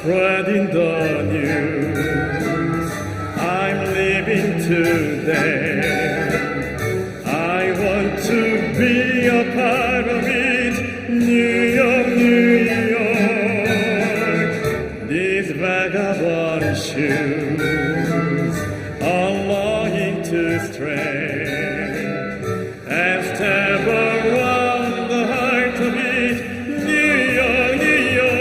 spreading the news. I'm living today. I want to be a part of it. New York, New York. These vagabond shoes are longing to stray and step around the heart of it. New York, New York.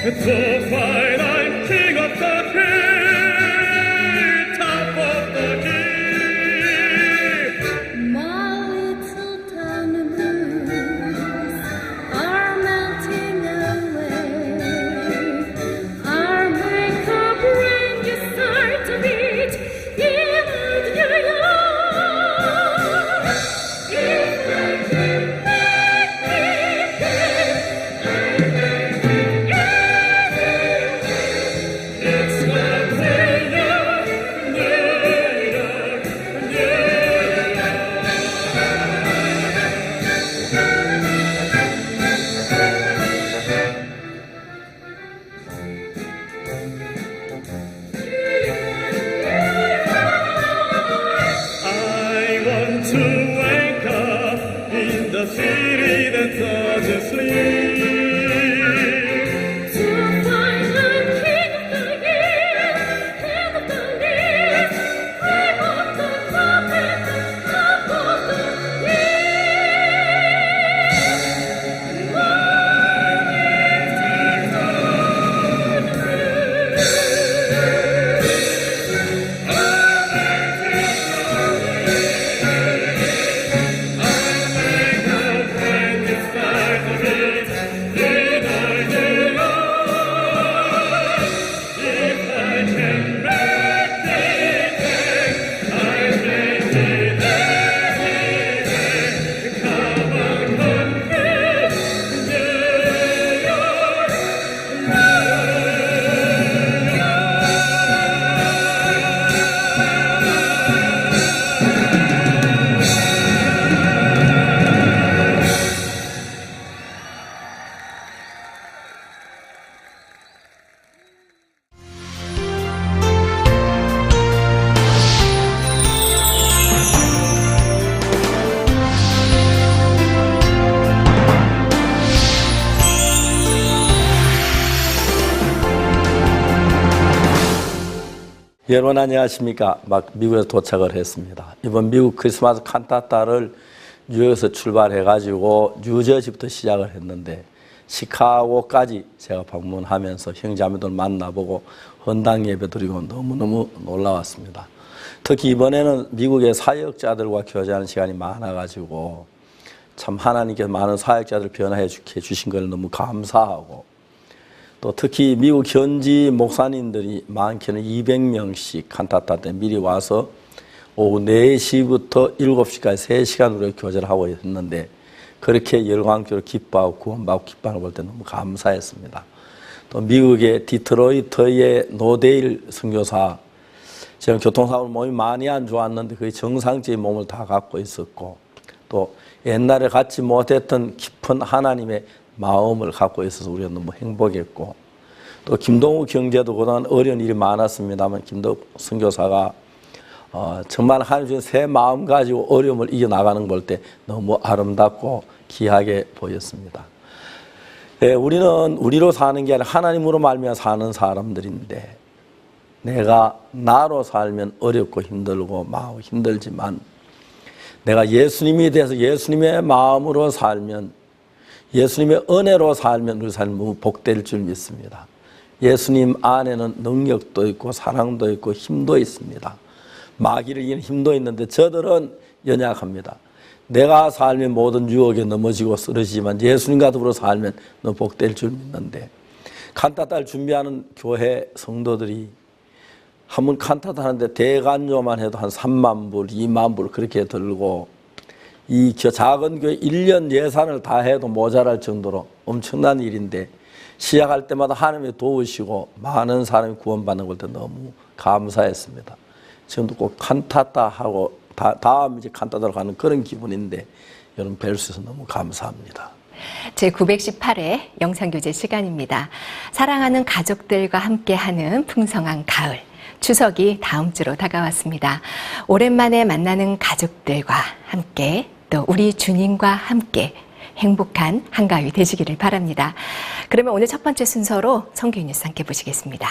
To find I'm king of the hill, top of the hill. My little town blues are melting away. Our makeup when you start to beat in New York. If I can make it's not New York, New York, New I want to wake up in the city that doesn't sleep. To find the king of the hill, head of the list, prime of the prophet, top of the 여러분 안녕하십니까? 막 미국에서 도착을 했습니다. 이번 미국 크리스마스 칸타타를 뉴욕에서 출발해가지고 뉴저지부터 시작을 했는데 시카고까지 제가 방문하면서 형제자매들 만나보고 헌당 예배 드리고 너무너무 놀라웠습니다. 특히 이번에는 미국의 사역자들과 교제하는 시간이 많아가지고 참 하나님께서 많은 사역자들 변화해 주신 걸 너무 감사하고 또 특히 미국 현지 목사님들이 많게는 200명씩 칸타타 때 미리 와서 오후 4시부터 7시까지 3시간으로 교제를 하고 있었는데 그렇게 열광적으로 기뻐하고 구원받고 기뻐하는 걸 때 너무 감사했습니다. 또 미국의 디트로이트의 노데일 선교사 제가 교통사고로 몸이 많이 안 좋았는데 거의 정상적인 몸을 다 갖고 있었고 또 옛날에 갖지 못했던 깊은 하나님의 마음을 갖고 있어서 우리가 너무 행복했고 또 김동욱 경제도 그동안 어려운 일이 많았습니다만 김동욱 선교사가 정말 하나님 주신 새 마음 가지고 어려움을 이겨나가는 걸 때 너무 아름답고 귀하게 보였습니다. 예, 우리는 우리로 사는 게 아니라 하나님으로 말미암아 사는 사람들인데 내가 나로 살면 어렵고 힘들고 마음 힘들지만 내가 예수님에 대해서 예수님의 마음으로 살면 예수님의 은혜로 살면 우리 삶은 너무 복될 줄 믿습니다. 예수님 안에는 능력도 있고 사랑도 있고 힘도 있습니다. 마귀를 이기는 힘도 있는데 저들은 연약합니다. 내가 살면 모든 유혹에 넘어지고 쓰러지지만 예수님과 더불어 살면 너무 복될 줄 믿는데 칸타타를 준비하는 교회 성도들이 한번 칸타타 하는데 대관료만 해도 한 3만 불, 2만 불 그렇게 들고 이 작은 교회 1년 예산을 다 해도 모자랄 정도로 엄청난 일인데 시작할 때마다 하나님이 도우시고 많은 사람이 구원받는 걸 때 너무 감사했습니다. 지금도 꼭 칸타타 하고 다음 이제 칸타타로 가는 그런 기분인데 여러분 뵐 수 있어서 너무 감사합니다. 제918회 영상교제 시간입니다. 사랑하는 가족들과 함께하는 풍성한 가을. 추석이 다음 주로 다가왔습니다. 오랜만에 만나는 가족들과 함께 또 우리 주님과 함께 행복한 한가위 되시기를 바랍니다. 그러면 오늘 첫 번째 순서로 성경 뉴스 함께 보시겠습니다.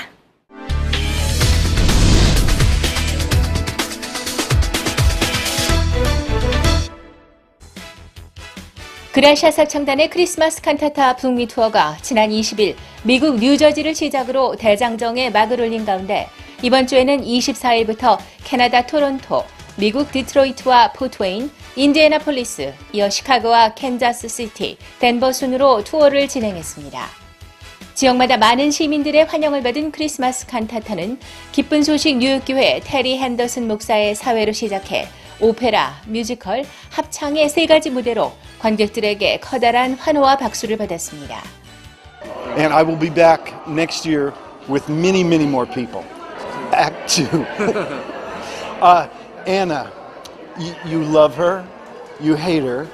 그라시아 합창단의 크리스마스 칸타타 북미 투어가 지난 20일 미국 뉴저지를 시작으로 대장정에 막을 올린 가운데 이번 주에는 24일부터 캐나다 토론토, 미국 디트로이트와 포트웨인, 인디애나폴리스, 이어 시카고와 캔자스 시티, 덴버 순으로 투어를 진행했습니다. 지역마다 많은 시민들의 환영을 받은 크리스마스 칸타타는 기쁜 소식 뉴욕교회 테리 핸더슨 목사의 사회로 시작해 오페라, 뮤지컬, 합창의 세 가지 무대로 관객들에게 커다란 환호와 박수를 받았습니다. And I will be back next year with many, many more people. Act 2. Anna, you love her, you hate her,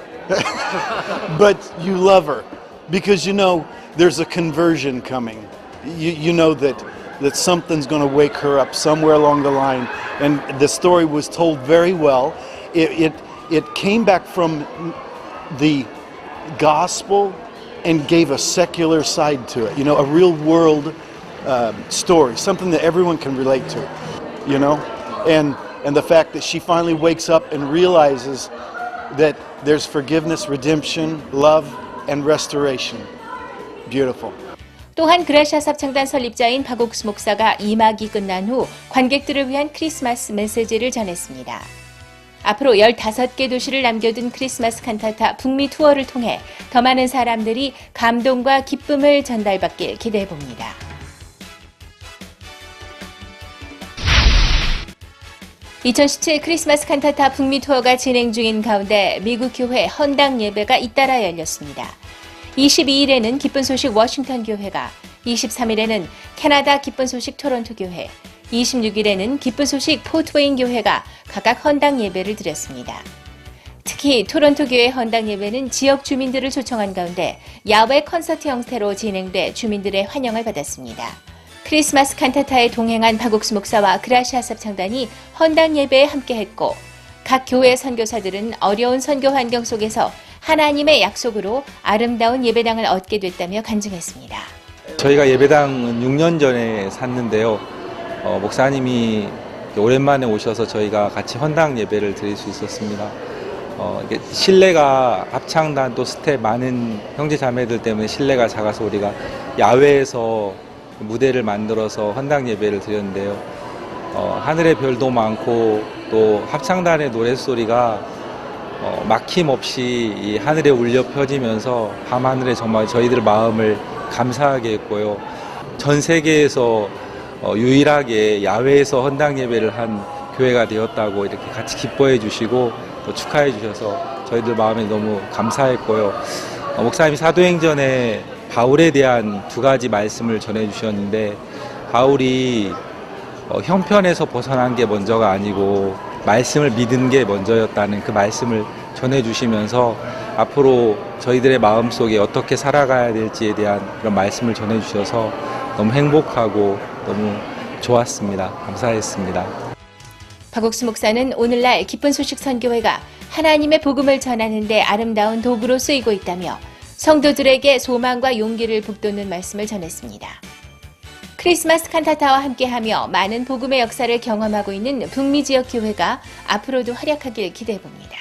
but you love her because you know there's a conversion coming. You know that something's going to wake her up somewhere along the line. And the story was told very well. It came back from the gospel and gave a secular side to it. You know, a real world story, something that everyone can relate to. You know, and the fact that she finally wakes up and realizes that there's forgiveness, redemption, love, and restoration. Beautiful. 또한 그라시아 합창단 설립자인 박옥수 목사가 2막이 끝난 후 관객들을 위한 크리스마스 메시지를 전했습니다. 앞으로 15개 도시를 남겨둔 크리스마스 칸타타 북미 투어를 통해 더 많은 사람들이 감동과 기쁨을 전달받길 기대해봅니다. (2017) 크리스마스 칸타타 북미 투어가 진행 중인 가운데 미국 교회 헌당 예배가 잇따라 열렸습니다. 22일에는 기쁜 소식 워싱턴 교회가, 23일에는 캐나다 기쁜 소식 토론토 교회, 26일에는 기쁜 소식 포트웨인 교회가 각각 헌당 예배를 드렸습니다. 특히 토론토 교회 헌당 예배는 지역 주민들을 초청한 가운데 야외 콘서트 형태로 진행돼 주민들의 환영을 받았습니다. 크리스마스 칸타타에 동행한 박옥수 목사와 그라시아 합창단이 헌당 예배에 함께했고 각 교회 선교사들은 어려운 선교 환경 속에서 하나님의 약속으로 아름다운 예배당을 얻게 됐다며 간증했습니다. 저희가 예배당은 6년 전에 샀는데요. 목사님이 오랜만에 오셔서 저희가 같이 헌당 예배를 드릴 수 있었습니다. 실내가 합창단 또 스텝 많은 형제 자매들 때문에 실내가 작아서 우리가 야외에서 무대를 만들어서 헌당 예배를 드렸는데요. 하늘의 별도 많고 또 합창단의 노랫소리가 막힘없이 이 하늘에 울려 펴지면서 밤하늘에 정말 저희들 마음을 감사하게 했고요. 전 세계에서 유일하게 야외에서 헌당 예배를 한 교회가 되었다고 이렇게 같이 기뻐해 주시고 또 축하해 주셔서 저희들 마음에 너무 감사했고요. 목사님이 사도행전에 바울에 대한 두 가지 말씀을 전해 주셨는데 바울이 형편에서 벗어난 게 먼저가 아니고 말씀을 믿은 게 먼저였다는 그 말씀을 전해 주시면서 앞으로 저희들의 마음속에 어떻게 살아가야 될지에 대한 그런 말씀을 전해 주셔서 너무 행복하고 너무 좋았습니다. 감사했습니다. 박옥수 목사는 오늘날 기쁜 소식 선교회가 하나님의 복음을 전하는 데 아름다운 도구로 쓰이고 있다며 성도들에게 소망과 용기를 북돋는 말씀을 전했습니다. 크리스마스 칸타타와 함께하며 많은 복음의 역사를 경험하고 있는 북미 지역 교회가 앞으로도 활약하길 기대해봅니다.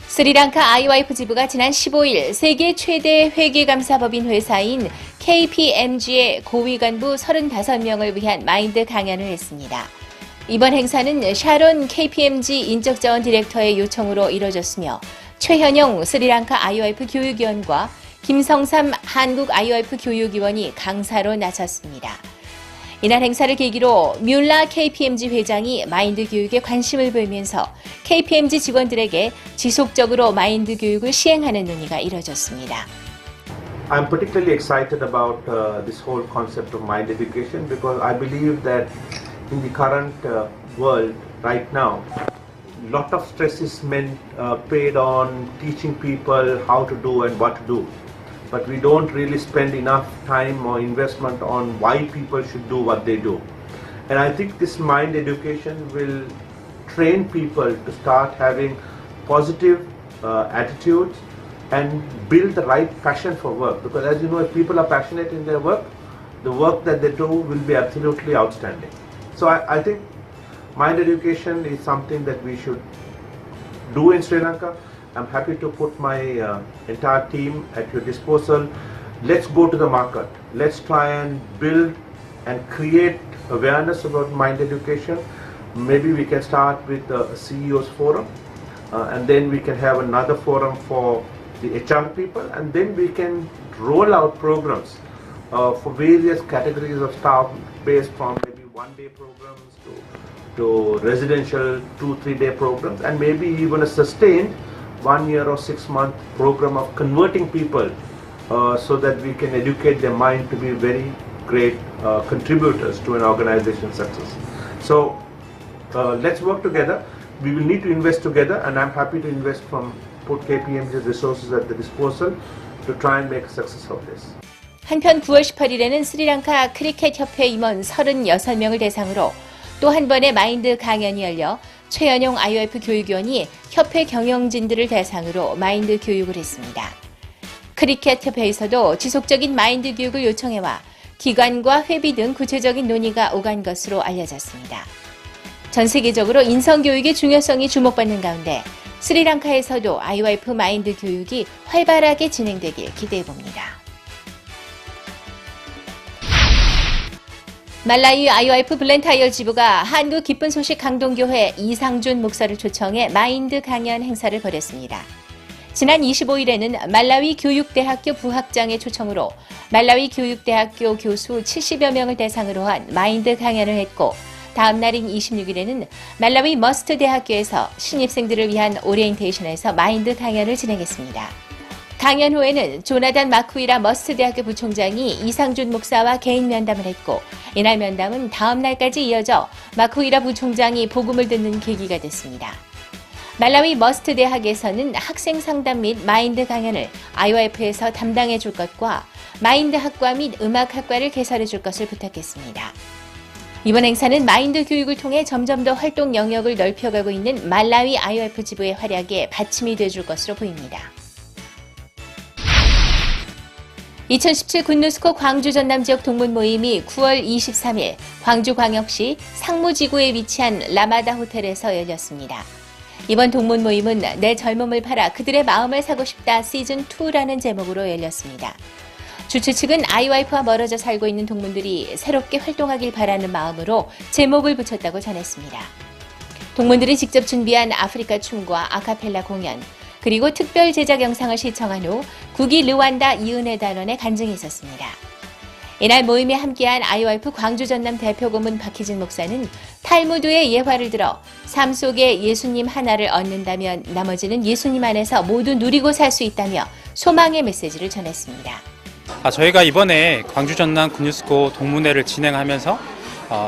스리랑카 IYF 지부가 지난 15일 세계 최대 회계감사법인 회사인 KPMG의 고위 간부 35명을 위한 마인드 강연을 했습니다. 이번 행사는 샤론 KPMG 인적자원 디렉터의 요청으로 이뤄졌으며 최현영 스리랑카 IYF 교육위원과 김성삼 한국 IYF 교육위원이 강사로 나섰습니다. 이날 행사를 계기로 뮬라 KPMG 회장이 마인드 교육에 관심을 보이면서 KPMG 직원들에게 지속적으로 마인드 교육을 시행하는 논의가 이뤄졌습니다. I'm particularly excited about this whole concept of mind education because I believe that in the current world right now, lot of stress is paid on teaching people how to do and what to do. But we don't really spend enough time or investment on why people should do what they do. And I think this mind education will train people to start having positive attitudes and build the right passion for work. Because as you know, if people are passionate in their work, the work that they do will be absolutely outstanding. So I think mind education is something that we should do in Sri Lanka. I'm happy to put my entire team at your disposal. Let's go to the market. Let's try and build and create awareness about mind education. Maybe we can start with the CEO's forum, and then we can have another forum for the HR people, and then we can roll out programs for various categories of staff based from maybe one-day programs to residential 2-3 day programs, and maybe even a sustained 1 year or 6 month program of converting people so that we can educate their mind to be very great contributors to an organization's success. So let's work together. We will need to invest together, and I'm happy to invest put KPMG's resources at the disposal to try and make a success of this. 한편 9월 18일에는 스리랑카 크리켓 협회 임원 36명을 대상으로 또 한 번의 마인드 강연이 열려 최연용 IOF 교육위원이 협회 경영진들을 대상으로 마인드 교육을 했습니다. 크리켓 협회에서도 지속적인 마인드 교육을 요청해와 기관과 회비 등 구체적인 논의가 오간 것으로 알려졌습니다. 전 세계적으로 인성교육의 중요성이 주목받는 가운데 스리랑카에서도 IOF 마인드 교육이 활발하게 진행되길 기대해봅니다. 말라위 IOF 블렌타이어 지부가 한국 기쁜 소식 강동교회 이상준 목사를 초청해 마인드 강연 행사를 벌였습니다. 지난 25일에는 말라위 교육대학교 부학장의 초청으로 말라위 교육대학교 교수 70여 명을 대상으로 한 마인드 강연을 했고, 다음 날인 26일에는 말라위 머스트 대학교에서 신입생들을 위한 오리엔테이션에서 마인드 강연을 진행했습니다. 강연 후에는 조나단 마쿠이라 머스트 대학교 부총장이 이상준 목사와 개인 면담을 했고, 이날 면담은 다음 날까지 이어져 마쿠이라 부총장이 복음을 듣는 계기가 됐습니다. 말라위 머스트 대학에서는 학생 상담 및 마인드 강연을 IOF에서 담당해 줄 것과 마인드 학과 및 음악 학과를 개설해 줄 것을 부탁했습니다. 이번 행사는 마인드 교육을 통해 점점 더 활동 영역을 넓혀가고 있는 말라위 IOF 지부의 활약에 받침이 돼줄 것으로 보입니다. 2017 굿뉴스코 광주 전남 지역 동문 모임이 9월 23일 광주광역시 상무지구에 위치한 라마다 호텔에서 열렸습니다. 이번 동문 모임은 내 젊음을 팔아 그들의 마음을 사고 싶다 시즌2라는 제목으로 열렸습니다. 주최 측은 IOF와 멀어져 살고 있는 동문들이 새롭게 활동하길 바라는 마음으로 제목을 붙였다고 전했습니다. 동문들이 직접 준비한 아프리카 춤과 아카펠라 공연, 그리고 특별 제작 영상을 시청한 후 국기 르완다 이은혜 단원의 간증이 있었습니다. 이날 모임에 함께한 IOF 광주 전남 대표 고문 박희진 목사는 탈무드의 예화를 들어 삶 속에 예수님 하나를 얻는다면 나머지는 예수님 안에서 모두 누리고 살 수 있다며 소망의 메시지를 전했습니다. 저희가 이번에 광주 전남 굿뉴스코 동문회를 진행하면서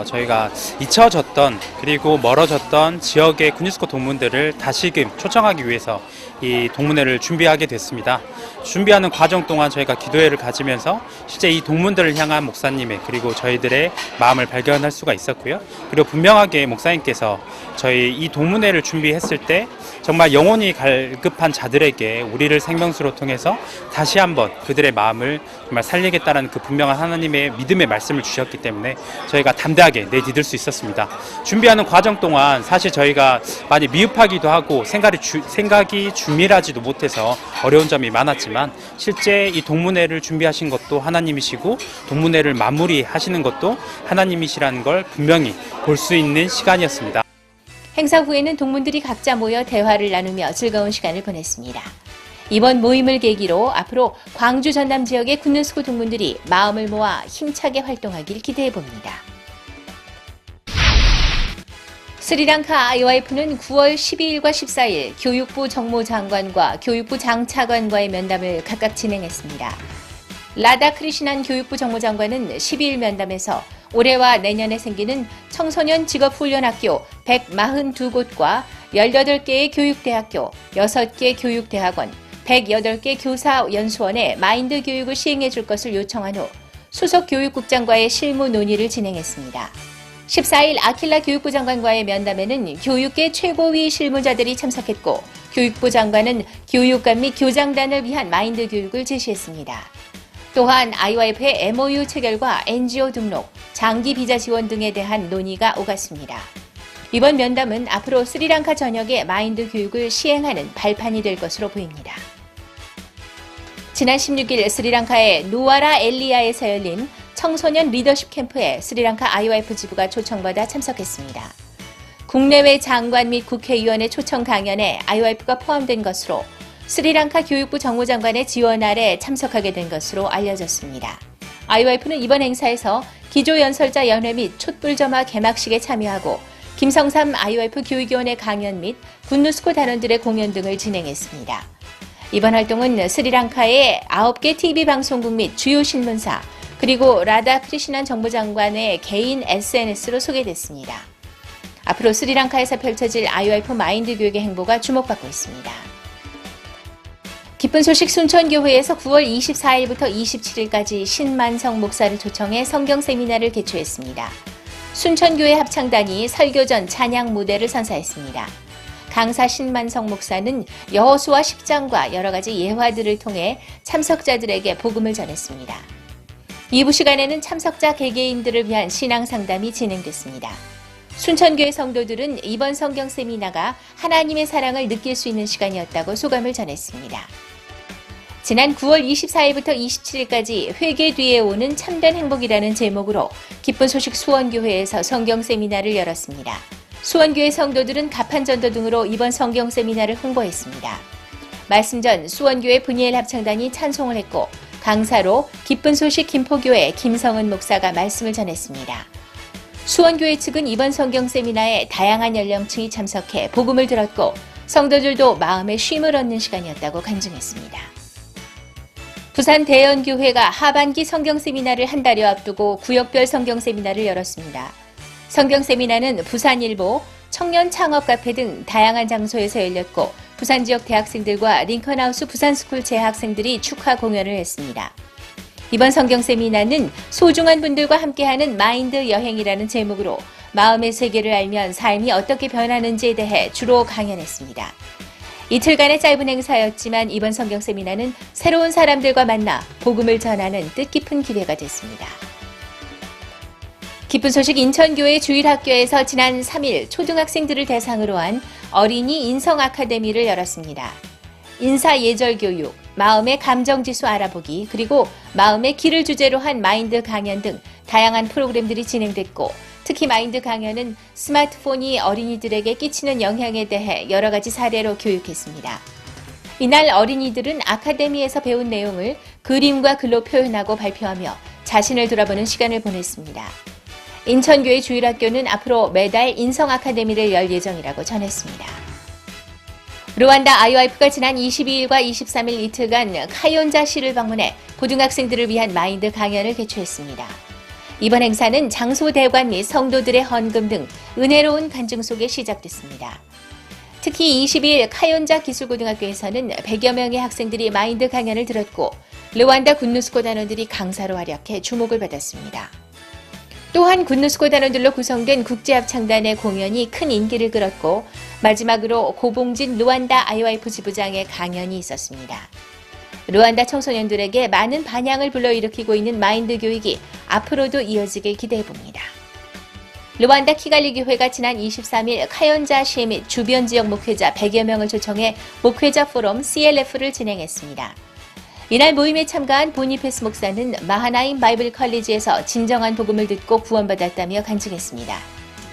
저희가 잊혀졌던 그리고 멀어졌던 지역의 굿뉴스코 동문들을 다시금 초청하기 위해서 이 동문회를 준비하게 됐습니다. 준비하는 과정 동안 저희가 기도회를 가지면서 실제 이 동문들을 향한 목사님의 그리고 저희들의 마음을 발견할 수가 있었고요. 그리고 분명하게 목사님께서 저희 이 동문회를 준비했을 때 정말 영혼이 갈급한 자들에게 우리를 생명수로 통해서 다시 한번 그들의 마음을 정말 살리겠다는 그 분명한 하나님의 믿음의 말씀을 주셨기 때문에 저희가 담대하게 내디딜 수 있었습니다. 준비하는 과정 동안 사실 저희가 많이 미흡하기도 하고 생각이 주밀하지도 못해서 어려운 점이 많았지만 실제 이 동문회를 준비하신 것도 하나님이시고 동문회를 마무리하시는 것도 하나님이시라는 걸 분명히 볼 수 있는 시간이었습니다. 행사 후에는 동문들이 각자 모여 대화를 나누며 즐거운 시간을 보냈습니다. 이번 모임을 계기로 앞으로 광주 전남 지역의 굿뉴스코 동문들이 마음을 모아 힘차게 활동하길 기대해봅니다. 스리랑카 IOF는 9월 12일과 14일 교육부 정무장관과 교육부 장차관과의 면담을 각각 진행했습니다. 라다크리시난 교육부 정무장관은 12일 면담에서 올해와 내년에 생기는 청소년 직업훈련학교 142곳과 18개의 교육대학교, 6개 교육대학원, 108개 교사연수원에 마인드 교육을 시행해 줄 것을 요청한 후 수석 교육국장과의 실무 논의를 진행했습니다. 14일 아킬라 교육부 장관과의 면담에는 교육계 최고위 실무자들이 참석했고 교육부 장관은 교육감 및 교장단을 위한 마인드 교육을 제시했습니다. 또한 IYF의 MOU 체결과 NGO 등록, 장기 비자 지원 등에 대한 논의가 오갔습니다. 이번 면담은 앞으로 스리랑카 전역의 마인드 교육을 시행하는 발판이 될 것으로 보입니다. 지난 16일 스리랑카의 누아라 엘리아에서 열린 청소년 리더십 캠프에 스리랑카 IYF 지부가 초청받아 참석했습니다. 국내외 장관 및 국회의원의 초청 강연에 IYF가 포함된 것으로 스리랑카 교육부 정무장관의 지원 아래 참석하게 된 것으로 알려졌습니다. IYF는 이번 행사에서 기조연설자 연회 및 촛불점화 개막식에 참여하고 김성삼 IYF 교육위원회 강연 및 군누스코 단원들의 공연 등을 진행했습니다. 이번 활동은 스리랑카의 9개 TV방송국 및 주요 신문사, 그리고 라다 크리시난 정부장관의 개인 SNS로 소개됐습니다. 앞으로 스리랑카에서 펼쳐질 IYF 마인드 교육의 행보가 주목받고 있습니다. 기쁜 소식 순천교회에서 9월 24일부터 27일까지 신만성 목사를 초청해 성경 세미나를 개최했습니다. 순천교회 합창단이 설교 전 찬양 무대를 선사했습니다. 강사 신만성 목사는 여호수아 10장과 여러 가지 예화들을 통해 참석자들에게 복음을 전했습니다. 2부 시간에는 참석자 개개인들을 위한 신앙 상담이 진행됐습니다. 순천교회 성도들은 이번 성경 세미나가 하나님의 사랑을 느낄 수 있는 시간이었다고 소감을 전했습니다. 지난 9월 24일부터 27일까지 회개 뒤에 오는 참된 행복이라는 제목으로 기쁜 소식 수원교회에서 성경 세미나를 열었습니다. 수원교회 성도들은 가판전도 등으로 이번 성경 세미나를 홍보했습니다. 말씀 전 수원교회 분이엘 합창단이 찬송을 했고 강사로 기쁜 소식 김포교회 김성은 목사가 말씀을 전했습니다. 수원교회 측은 이번 성경 세미나에 다양한 연령층이 참석해 복음을 들었고 성도들도 마음의 쉼을 얻는 시간이었다고 간증했습니다. 부산 대연교회가 하반기 성경 세미나를 한 달여 앞두고 구역별 성경 세미나를 열었습니다. 성경 세미나는 부산일보, 청년 창업 카페 등 다양한 장소에서 열렸고 부산 지역 대학생들과 링컨하우스 부산스쿨 재학생들이 축하 공연을 했습니다. 이번 성경 세미나는 소중한 분들과 함께하는 마인드 여행이라는 제목으로 마음의 세계를 알면 삶이 어떻게 변하는지에 대해 주로 강연했습니다. 이틀간의 짧은 행사였지만 이번 성경 세미나는 새로운 사람들과 만나 복음을 전하는 뜻깊은 기회가 됐습니다. 기쁜 소식 인천교회 주일학교에서 지난 3일 초등학생들을 대상으로 한 어린이 인성 아카데미를 열었습니다. 인사 예절 교육, 마음의 감정 지수 알아보기, 그리고 마음의 길을 주제로 한 마인드 강연 등 다양한 프로그램들이 진행됐고 특히 마인드 강연은 스마트폰이 어린이들에게 끼치는 영향에 대해 여러 가지 사례로 교육했습니다. 이날 어린이들은 아카데미에서 배운 내용을 그림과 글로 표현하고 발표하며 자신을 돌아보는 시간을 보냈습니다. 인천교회 주일학교는 앞으로 매달 인성 아카데미를 열 예정이라고 전했습니다. 루안다 IYF가 지난 22일과 23일 이틀간 카욘자시를 방문해 고등학생들을 위한 마인드 강연을 개최했습니다. 이번 행사는 장소 대관 및 성도들의 헌금 등 은혜로운 간증 속에 시작됐습니다. 특히 22일 카욘자 기술고등학교에서는 100여 명의 학생들이 마인드 강연을 들었고 르완다 군누스코 단원들이 강사로 활약해 주목을 받았습니다. 또한 군누스코 단원들로 구성된 국제합창단의 공연이 큰 인기를 끌었고 마지막으로 고봉진 루안다 IYF 지부장의 강연이 있었습니다. 루안다 청소년들에게 많은 반향을 불러일으키고 있는 마인드 교육이 앞으로도 이어지길 기대해봅니다. 루안다 키갈리 교회가 지난 23일 카욘자시 및 주변 지역 목회자 100여 명을 초청해 목회자 포럼 CLF를 진행했습니다. 이날 모임에 참가한 보니페스 목사는 마하나임 바이블 컬리지에서 진정한 복음을 듣고 구원받았다며 간증했습니다.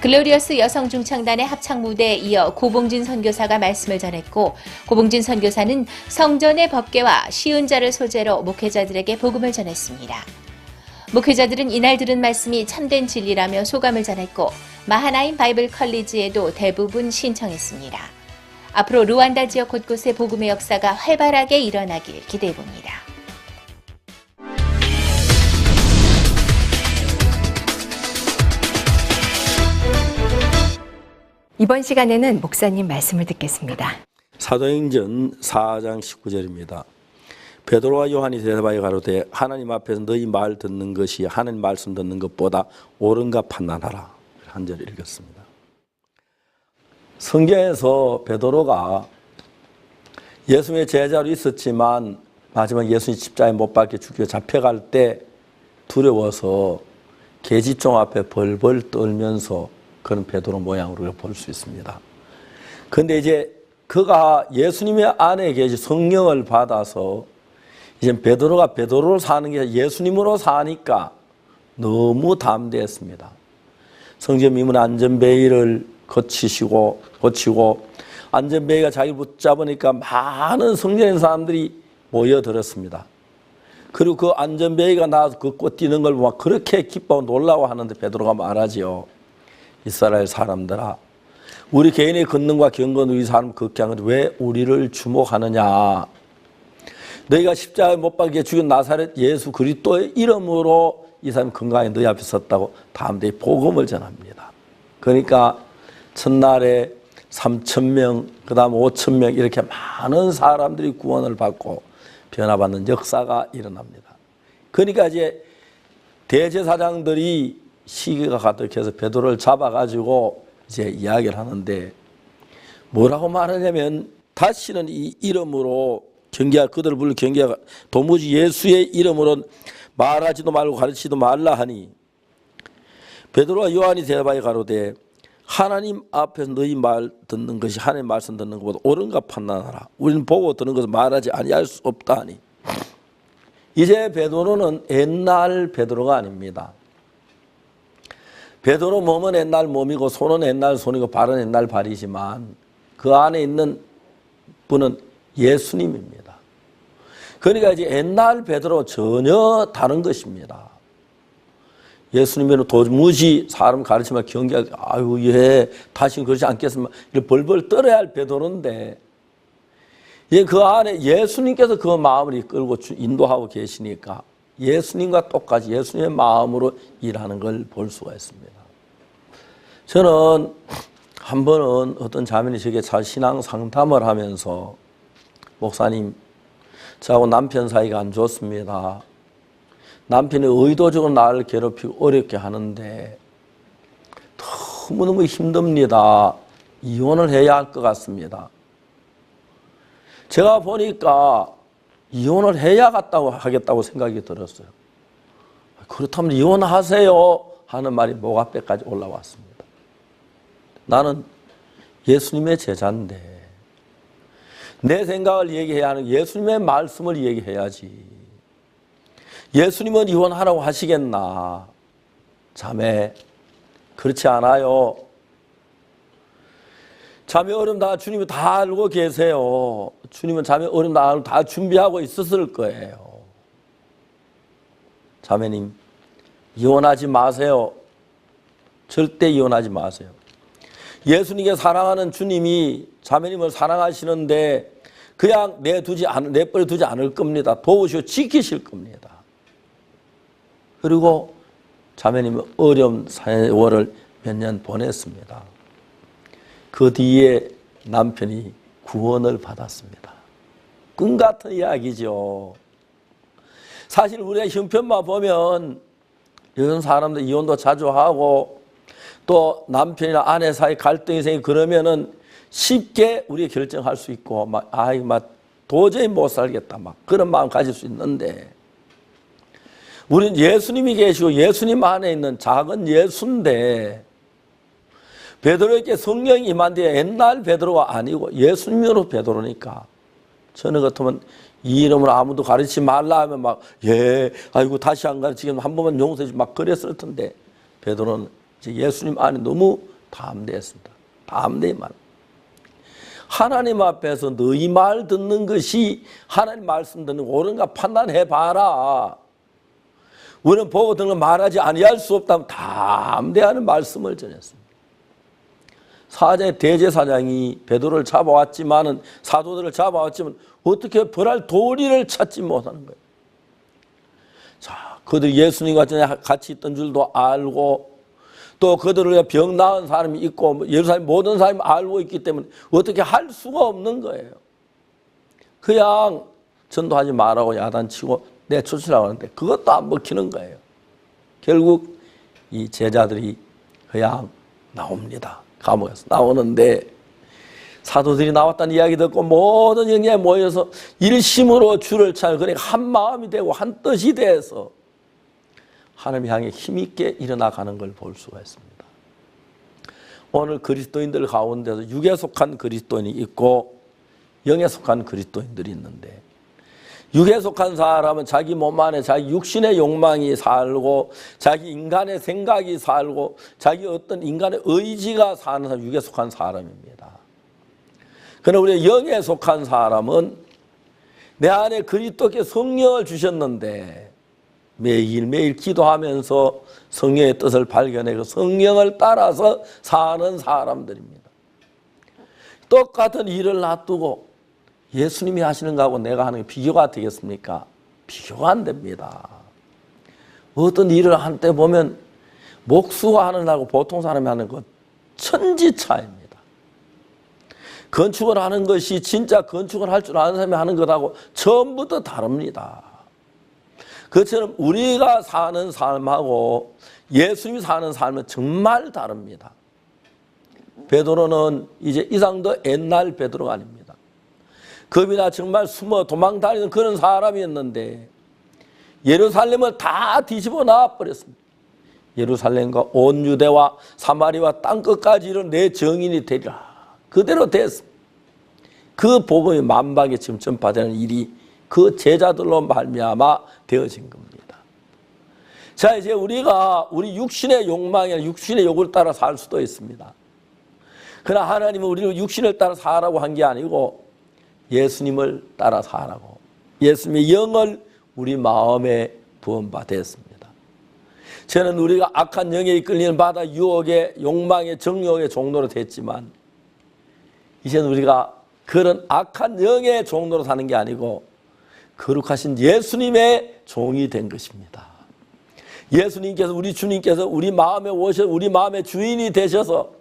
글로리어스 여성 중창단의 합창 무대에 이어 고봉진 선교사가 말씀을 전했고 고봉진 선교사는 성전의 법궤와 시은자를 소재로 목회자들에게 복음을 전했습니다. 목회자들은 이날 들은 말씀이 참된 진리라며 소감을 전했고 마하나임 바이블 컬리지에도 대부분 신청했습니다. 앞으로 루안다 지역 곳곳에 복음의 역사가 활발하게 일어나길 기대해봅니다. 이번 시간에는 목사님 말씀을 듣겠습니다. 사도행전 4장 19절입니다. 베드로와 요한이 대답하여 가로되 하나님 앞에서 너희 말 듣는 것이 하나님 말씀 듣는 것보다 옳은가 판단하라. 한 절 읽었습니다. 성경에서 베드로가 예수님의 제자로 있었지만 마지막 예수님 십자가에 못 박혀 죽여 잡혀갈 때 두려워서 계집종 앞에 벌벌 떨면서 그런 베드로 모양으로 볼 수 있습니다. 그런데 이제 그가 예수님의 안에 계시 성령을 받아서 이제 베드로가 베드로로 사는 게 예수님으로 사니까 너무 담대했습니다. 성전미문 안전베이를 고치고 안전베이가 자기를 붙잡으니까 많은 성전의 사람들이 모여들었습니다. 그리고 그 안전베이가 나와서 그 꽃 띄는 걸 보면 그렇게 기뻐하고 놀라워 하는데 베드로가 말하지요. 이스라엘 사람들아, 우리 개인의 권능과 경건 우리 사람 극해하는데 왜 우리를 주목하느냐. 너희가 십자가에 못 박혀 죽인 나사렛 예수 그리스도의 이름으로 이 사람이 건강에 너희 앞에 섰다고 담대히 복음을 전합니다. 그러니까 첫날에 3,000명, 그 다음 5,000명 이렇게 많은 사람들이 구원을 받고 변화받는 역사가 일어납니다. 그러니까 이제 대제사장들이 시기가 가득해서 베드로를 잡아가지고 이제 이야기를 하는데 뭐라고 말하냐면 다시는 이 이름으로 그들을 불러 경계하 도무지 예수의 이름으로 말하지도 말고 가르치지도 말라 하니 베드로와 요한이 대답하여 가로되 하나님 앞에서 너희 말 듣는 것이 하나님 말씀 듣는 것보다 옳은가 판단하라. 우리는 보고 듣는 것을 말하지 아니할 수 없다 하니 이제 베드로는 옛날 베드로가 아닙니다. 베드로 몸은 옛날 몸이고 손은 옛날 손이고 발은 옛날 발이지만 그 안에 있는 분은 예수님입니다. 그러니까 이제 옛날 베드로 전혀 다른 것입니다. 예수님은 도무지 사람 가르치면 경계하게 아유 예 다시는 그러지 않겠습니다. 이렇게 벌벌 떨어야 할 베드로인데 그 안에 예수님께서 그 마음을 이끌고 인도하고 계시니까 예수님과 똑같이 예수님의 마음으로 일하는 걸 볼 수가 있습니다. 저는 한 번은 어떤 자매니 저에게 신앙 상담을 하면서 목사님 저하고 남편 사이가 안 좋습니다. 남편이 의도적으로 나를 괴롭히고 어렵게 하는데 너무너무 힘듭니다. 이혼을 해야 할 것 같습니다. 제가 보니까 이혼을 해야 하겠다고 생각이 들었어요. 그렇다면 이혼하세요 하는 말이 목 앞에까지 올라왔습니다. 나는 예수님의 제자인데 내 생각을 얘기해야 하는 예수님의 말씀을 얘기해야지. 예수님은 이혼하라고 하시겠나? 자매, 그렇지 않아요. 자매 어려움 다 주님이 다 알고 계세요. 주님은 자매 어려움 다 준비하고 있었을 거예요. 자매님, 이혼하지 마세요. 절대 이혼하지 마세요. 예수님께 사랑하는 주님이 자매님을 사랑하시는데 그냥 내버려 두지 않을 겁니다. 도우시고 지키실 겁니다. 그리고 자매님은 어려운 세월을 몇 년 보냈습니다. 그 뒤에 남편이 구원을 받았습니다. 꿈 같은 이야기죠. 사실 우리가 형편만 보면 요즘 사람들 이혼도 자주 하고 또 남편이나 아내 사이 갈등이 생기고 그러면은 쉽게 우리가 결정할 수 있고 도저히 못 살겠다 그런 마음 가질 수 있는데 우리는 예수님이 계시고 예수님 안에 있는 작은 예수인데 베드로에게 성령이 임한 뒤에 옛날 베드로가 아니고 예수님으로 베드로니까 저는 같으면 이 이름으로 아무도 가르치지 말라 하면 아이고 다시 안 가르치면 한 번만 용서해 주지 그랬을 텐데 베드로는 예수님 안에 너무 담대했습니다. 담대히 말. 하나님 앞에서 너희 말 듣는 것이 하나님 말씀 듣는 거 옳은가 판단해봐라. 우리는 보고 듣는 걸 말하지 아니할 수 없다면 담대하는 말씀을 전했습니다. 사자의 대제사장이 베드로를 잡아왔지만은 사도들을 잡아왔지만 어떻게 벌할 도리를 찾지 못하는 거예요. 자, 그들이 예수님과 같이 있던 줄도 알고 또 그들을 위해 병 나은 사람이 있고 예루살렘 모든 사람이 알고 있기 때문에 어떻게 할 수가 없는 거예요. 그냥 전도하지 말라고 야단치고 내쫓으라고 하는데 그것도 안 먹히는 거예요. 결국 이 제자들이 그냥 나옵니다. 감옥에서 나오는데 사도들이 나왔다는 이야기 듣고 모든 영예에 모여서 일심으로 주를 찾아 그러니까 한 마음이 되고 한 뜻이 돼서 하나님 향해 힘있게 일어나가는 걸 볼 수가 있습니다. 오늘 그리스도인들 가운데서 육에 속한 그리스도인이 있고 영에 속한 그리스도인들이 있는데 육에 속한 사람은 자기 몸 안에 자기 육신의 욕망이 살고 자기 인간의 생각이 살고 자기 어떤 인간의 의지가 사는 사람, 육에 속한 사람입니다. 그러나 우리 영에 속한 사람은 내 안에 그리스도께 성령을 주셨는데 매일매일 기도하면서 성령의 뜻을 발견해 그 성령을 따라서 사는 사람들입니다. 똑같은 일을 놔두고 예수님이 하시는 거하고 내가 하는 게 비교가 되겠습니까? 비교가 안 됩니다. 어떤 일을 할 때 보면 목수가 하는 거하고 보통 사람이 하는 것 천지 차이입니다. 건축을 하는 것이 진짜 건축을 할 줄 아는 사람이 하는 것하고 처음부터 다릅니다. 그처럼 우리가 사는 삶하고 예수님이 사는 삶은 정말 다릅니다. 베드로는 이제 이상도 옛날 베드로가 아닙니다. 겁이나 정말 숨어 도망다니는 그런 사람이었는데 예루살렘을 다 뒤집어 놔버렸습니다. 예루살렘과 온 유대와 사마리아 땅끝까지 이런 내 정인이 되리라. 그대로 됐습니다. 그 복음이 만방에 지금 전파되는 일이 그 제자들로 말미암아 되어진 겁니다. 자, 이제 우리가 우리 육신의 욕망이나 육신의 욕을 따라 살 수도 있습니다. 그러나 하나님은 우리를 육신을 따라 살라고 한 게 아니고 예수님을 따라 살라고 예수님의 영을 우리 마음에 부음받았습니다. 저는 우리가 악한 영에 이끌리는 바다 유혹의 욕망의 정욕의 종로로 됐지만 이제는 우리가 그런 악한 영의 종로로 사는 게 아니고 거룩하신 예수님의 종이 된 것입니다. 예수님께서 우리 주님께서 우리 마음에 오셔 우리 마음의 주인이 되셔서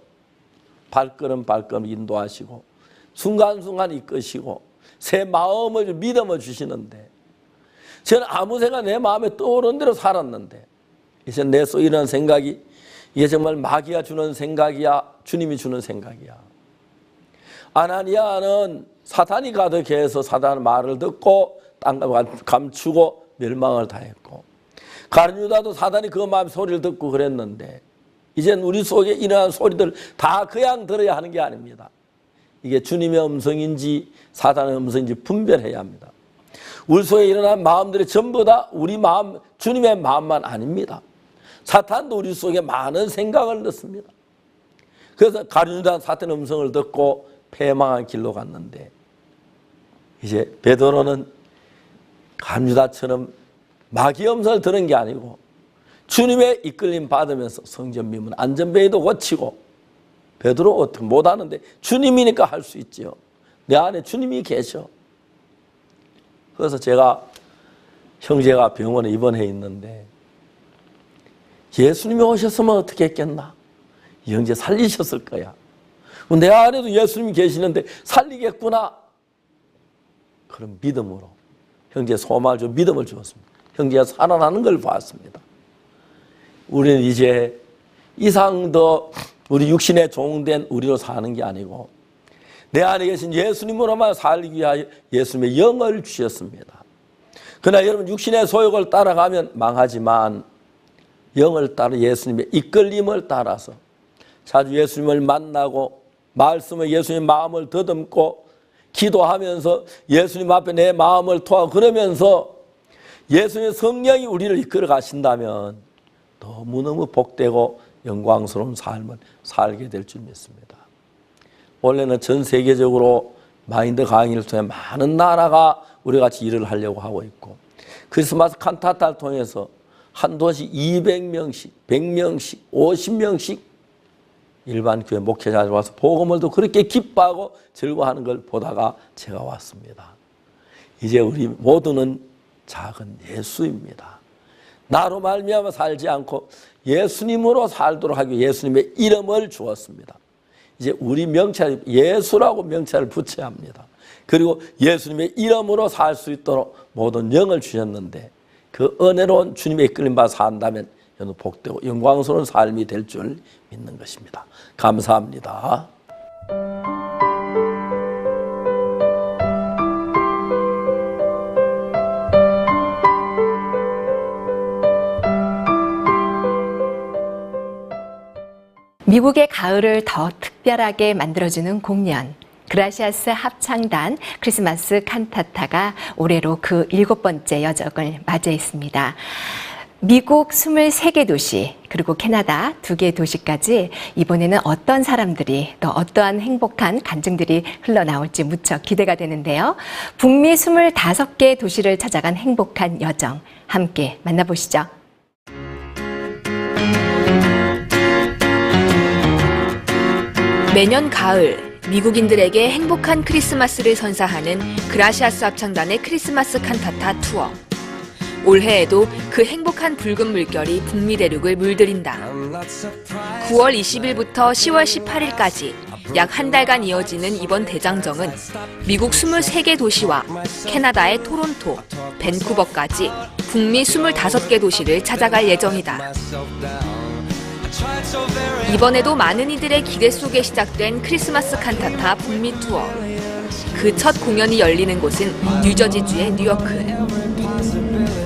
발걸음 발걸음 인도하시고 순간순간 이끄시고 새 마음을 믿음을 주시는데 저는 아무 생각 내 마음에 떠오르는 대로 살았는데 이제 내 속에 이런 생각이 이게 정말 마귀가 주는 생각이야 주님이 주는 생각이야. 아나니아는 사탄이 가득해서 사탄의 말을 듣고 땅을 감추고 멸망을 당했고 가룟유다도 사탄이 그 마음 소리를 듣고 그랬는데 이젠 우리 속에 일어난 소리들 다 그냥 들어야 하는 게 아닙니다. 이게 주님의 음성인지 사탄의 음성인지 분별해야 합니다. 우리 속에 일어난 마음들이 전부 다 우리 마음, 주님의 마음만 아닙니다. 사탄도 우리 속에 많은 생각을 넣습니다. 그래서 가룟유다는 사탄의 음성을 듣고 패망한 길로 갔는데 이제 베드로는 가룟유다처럼 마귀 음성을 들은 게 아니고 주님의 이끌림 받으면서 성전 미문 안전뱅이도 고치고 베드로 어떻게 못하는데 주님이니까 할 수 있죠. 내 안에 주님이 계셔. 그래서 제가 형제가 병원에 입원해 있는데 예수님이 오셨으면 어떻게 했겠나? 이 형제 살리셨을 거야. 내 안에도 예수님이 계시는데 살리겠구나. 그런 믿음으로 형제 소망을 좀 믿음을 주었습니다. 형제가 살아나는 걸 봤습니다. 우리는 이제 이상 더 우리 육신에 종된 우리로 사는 게 아니고 내 안에 계신 예수님으로만 살기 위하여 예수님의 영을 주셨습니다. 그러나 여러분 육신의 소욕을 따라가면 망하지만 영을 따라 예수님의 이끌림을 따라서 자주 예수님을 만나고 말씀을 예수님 마음을 더듬고 기도하면서 예수님 앞에 내 마음을 토하고 그러면서 예수님의 성령이 우리를 이끌어 가신다면 너무너무 복되고 영광스러운 삶을 살게 될 줄 믿습니다. 원래는 전 세계적으로 마인드 강의를 통해 많은 나라가 우리 같이 일을 하려고 하고 있고 크리스마스 칸타타를 통해서 한 도시 200명씩, 100명씩, 50명씩 일반 교회 목회자들 와서 복음을 또 그렇게 기뻐하고 즐거워하는 걸 보다가 제가 왔습니다. 이제 우리 모두는 작은 예수입니다. 나로 말미암아 살지 않고 예수님으로 살도록 하기 위해 예수님의 이름을 주었습니다. 이제 우리 명찰, 예수라고 명찰을 붙여야 합니다. 그리고 예수님의 이름으로 살 수 있도록 모든 영을 주셨는데 그 은혜로운 주님의 이끌림받아 산다면 여러분 복되고 영광스러운 삶이 될 줄 믿는 것입니다. 감사합니다. 미국의 가을을 더 특별하게 만들어주는 공연, 그라시아스 합창단 크리스마스 칸타타가 올해로 그 7번째 여정을 맞이했습니다. 미국 23개 도시 그리고 캐나다 2개 도시까지 이번에는 어떤 사람들이 또 어떠한 행복한 간증들이 흘러나올지 무척 기대가 되는데요. 북미 25개 도시를 찾아간 행복한 여정 함께 만나보시죠. 매년 가을 미국인들에게 행복한 크리스마스를 선사하는 그라시아스 합창단의 크리스마스 칸타타 투어. 올해에도 그 행복한 붉은 물결이 북미 대륙을 물들인다. 9월 20일부터 10월 18일까지 약 한 달간 이어지는 이번 대장정은 미국 23개 도시와 캐나다의 토론토, 밴쿠버까지 북미 25개 도시를 찾아갈 예정이다. 이번에도 많은 이들의 기대 속에 시작된 크리스마스 칸타타 북미 투어. 그 첫 공연이 열리는 곳은 뉴저지주의 뉴여크.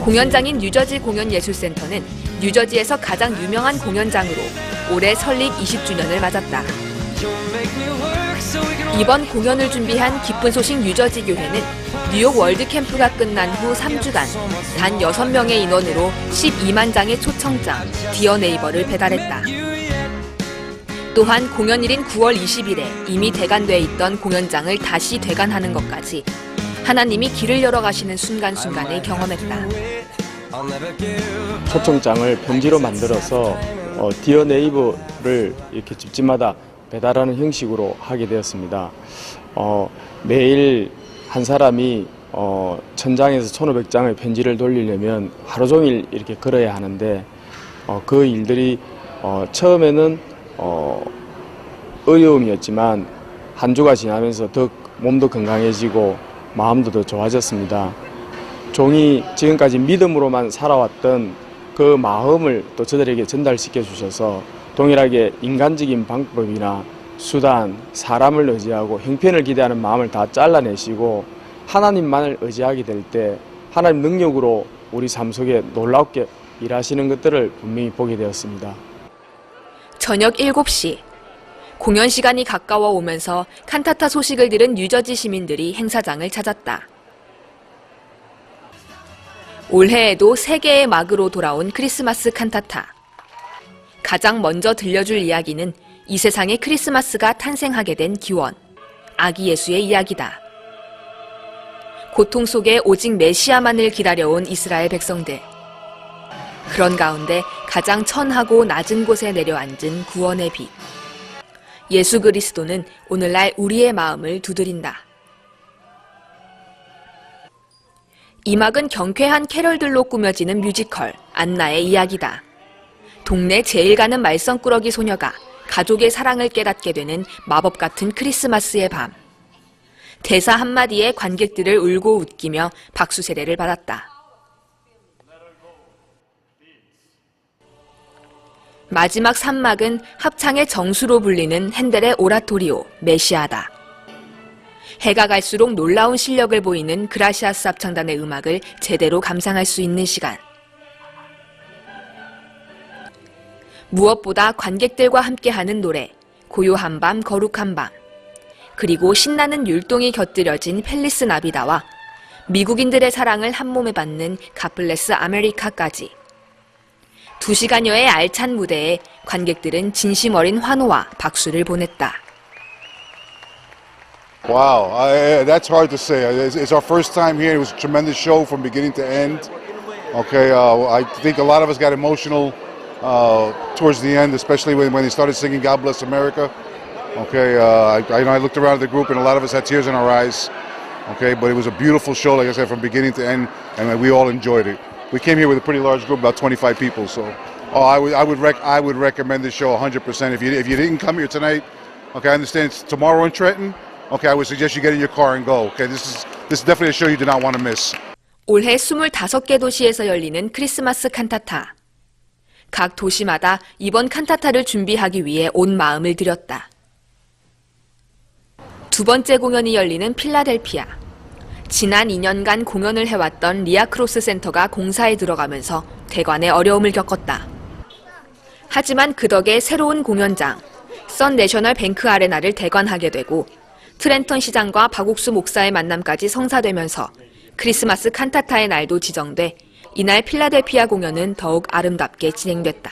공연장인 뉴저지 공연예술센터는 뉴저지에서 가장 유명한 공연장으로 올해 설립 20주년을 맞았다. 이번 공연을 준비한 기쁜 소식 뉴저지 교회는 뉴욕 월드캠프가 끝난 후 3주간 단 6명의 인원으로 12만 장의 초청장, 디어 네이버를 배달했다. 또한 공연일인 9월 20일에 이미 대관돼 있던 공연장을 다시 대관하는 것까지 하나님이 길을 열어가시는 순간순간을 경험했다. 초청장을 편지로 만들어서 디어 네이버를 이렇게 집집마다 배달하는 형식으로 하게 되었습니다. 매일 한 사람이 1000장에서 1500장의 편지를 돌리려면 하루 종일 이렇게 걸어야 하는데 그 일들이 처음에는 어려움이었지만 한 주가 지나면서 더 몸도 건강해지고 마음도 더 좋아졌습니다. 종이 지금까지 믿음으로만 살아왔던 그 마음을 또 저들에게 전달시켜 주셔서 동일하게 인간적인 방법이나 수단, 사람을 의지하고 형편을 기대하는 마음을 다 잘라내시고 하나님만을 의지하게 될 때 하나님 능력으로 우리 삶 속에 놀랍게 일하시는 것들을 분명히 보게 되었습니다. 저녁 7시. 공연 시간이 가까워 오면서 칸타타 소식을 들은 뉴저지 시민들이 행사장을 찾았다. 올해에도 세계의 막으로 돌아온 크리스마스 칸타타. 가장 먼저 들려줄 이야기는 이 세상에 크리스마스가 탄생하게 된 기원, 아기 예수의 이야기다. 고통 속에 오직 메시아만을 기다려온 이스라엘 백성들. 그런 가운데 가장 천하고 낮은 곳에 내려앉은 구원의 빛. 예수 그리스도는 오늘날 우리의 마음을 두드린다. 이 막은 경쾌한 캐럴들로 꾸며지는 뮤지컬 안나의 이야기다. 동네 제일 가는 말썽꾸러기 소녀가 가족의 사랑을 깨닫게 되는 마법 같은 크리스마스의 밤. 대사 한마디에 관객들을 울고 웃기며 박수 세례를 받았다. 마지막 3막은 합창의 정수로 불리는 핸델의 오라토리오 메시아다. 해가 갈수록 놀라운 실력을 보이는 그라시아스 합창단의 음악을 제대로 감상할 수 있는 시간. 무엇보다 관객들과 함께하는 노래, 고요한 밤, 거룩한 밤, 그리고 신나는 율동이 곁들여진 펠리스 나비다와 미국인들의 사랑을 한몸에 받는 갓블레스 아메리카까지. 2시간여의 알찬 무대에 관객들은 진심 어린 환호와 박수를 보냈다. Wow, that's hard to say. It's our first time here. It was a tremendous show from beginning to end. Okay, I think a lot of us got emotional towards the end, especially when they started singing "God Bless America." Okay, I looked around at the group and a lot of us had tears in our eyes. Okay, but it was a beautiful show, like I said, from beginning to end, and we all enjoyed it. we came here with a pretty large group, about 25 people. So, I would recommend this show 100%. If you didn't come here tonight, okay, I understand it's tomorrow in Trenton. Okay, I would suggest you get in your car and go. Okay, this is definitely a show you do not want to miss. 올해 25개 도시에서 열리는 크리스마스 칸타타. 각 도시마다 이번 칸타타를 준비하기 위해 온 마음을 들였다. 두 번째 공연이 열리는 필라델피아. 지난 2년간 공연을 해왔던 리아크로스 센터가 공사에 들어가면서 대관에 어려움을 겪었다. 하지만 그 덕에 새로운 공연장, 선 내셔널 뱅크 아레나를 대관하게 되고 트렌턴 시장과 박옥수 목사의 만남까지 성사되면서 크리스마스 칸타타의 날도 지정돼 이날 필라델피아 공연은 더욱 아름답게 진행됐다.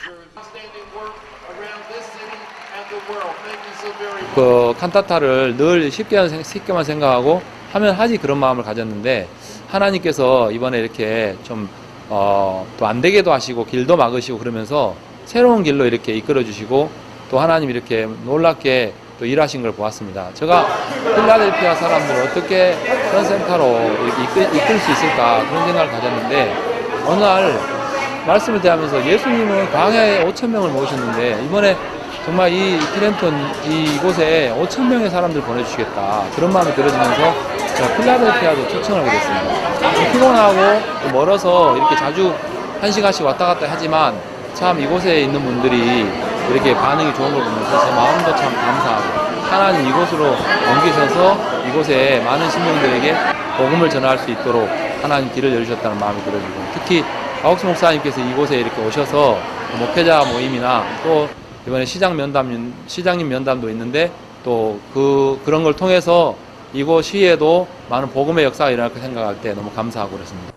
그 칸타타를 늘 쉽게만 생각하고 하면 하지 그런 마음을 가졌는데 하나님께서 이번에 이렇게 좀 또 안 되게도 하시고 길도 막으시고 그러면서 새로운 길로 이렇게 이끌어 주시고 또 하나님 이렇게 놀랍게 또 일하신 걸 보았습니다. 제가 필라델피아 사람들을 어떻게 선센터로 이끌 수 있을까 그런 생각을 가졌는데 어느 날 말씀을 대하면서 예수님은 광야에 5,000명을 모으셨는데 이번에 정말 이 트렌턴 이곳에 5,000명의 사람들 보내주시겠다 그런 마음이 들어지면서 제가 필라델피아도 초청을 하게 됐습니다. 피곤하고 또 멀어서 이렇게 자주 1시간씩 왔다 갔다 하지만 참 이곳에 있는 분들이 이렇게 반응이 좋은 걸 보면서 제 마음도 참 감사하고 하나님 이곳으로 옮기셔서 이곳에 많은 신명들에게 복음을 전할 수 있도록 하나님 길을 열으셨다는 마음이 들어지고 특히 박옥수 목사님께서 이곳에 이렇게 오셔서 목회자 모임이나 또 이번에 시장님 면담도 있는데 또 그런 걸 통해서 이곳 시에도 많은 복음의 역사가 일어날 거 생각할 때 너무 감사하고 그렇습니다.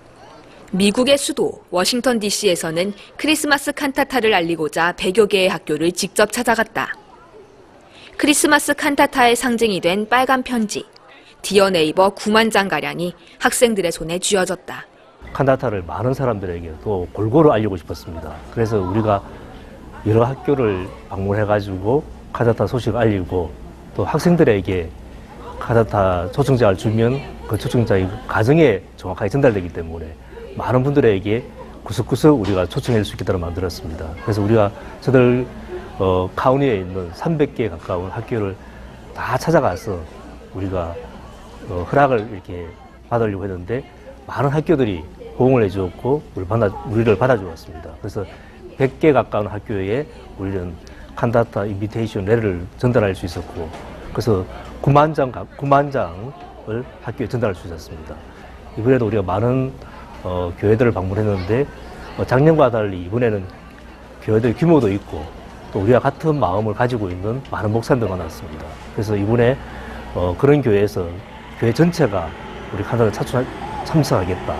미국의 수도 워싱턴 DC에서는 크리스마스 칸타타를 알리고자 100여 개의 학교를 직접 찾아갔다. 크리스마스 칸타타의 상징이 된 빨간 편지, 디어 네이버 9만 장가량이 학생들의 손에 쥐어졌다. 칸타타를 많은 사람들에게 또 골고루 알리고 싶었습니다. 그래서 우리가 여러 학교를 방문해가지고 칸타타 소식을 알리고 또 학생들에게 칸타타 초청장을 주면 그 초청장이 가정에 정확하게 전달되기 때문에 많은 분들에게 구석구석 우리가 초청할 수 있도록 만들었습니다. 그래서 우리가 저들 카운티에 있는 300개 가까운 학교를 다 찾아가서 우리가 허락을 이렇게 받으려고 했는데 많은 학교들이 호응을 해주었고 우리를 받아주었습니다. 그래서 100개 가까운 학교에 우리는 칸타타 인비테이션 레터를 전달할 수 있었고 그래서 9만 장을 학교에 전달할 수 있었습니다. 이번에도 우리가 많은 교회들을 방문했는데 작년과 달리 이번에는 교회들 규모도 있고 또 우리와 같은 마음을 가지고 있는 많은 목사님들 만났습니다. 그래서 이번에 그런 교회에서 교회 전체가 우리 칸타타 참석하겠다.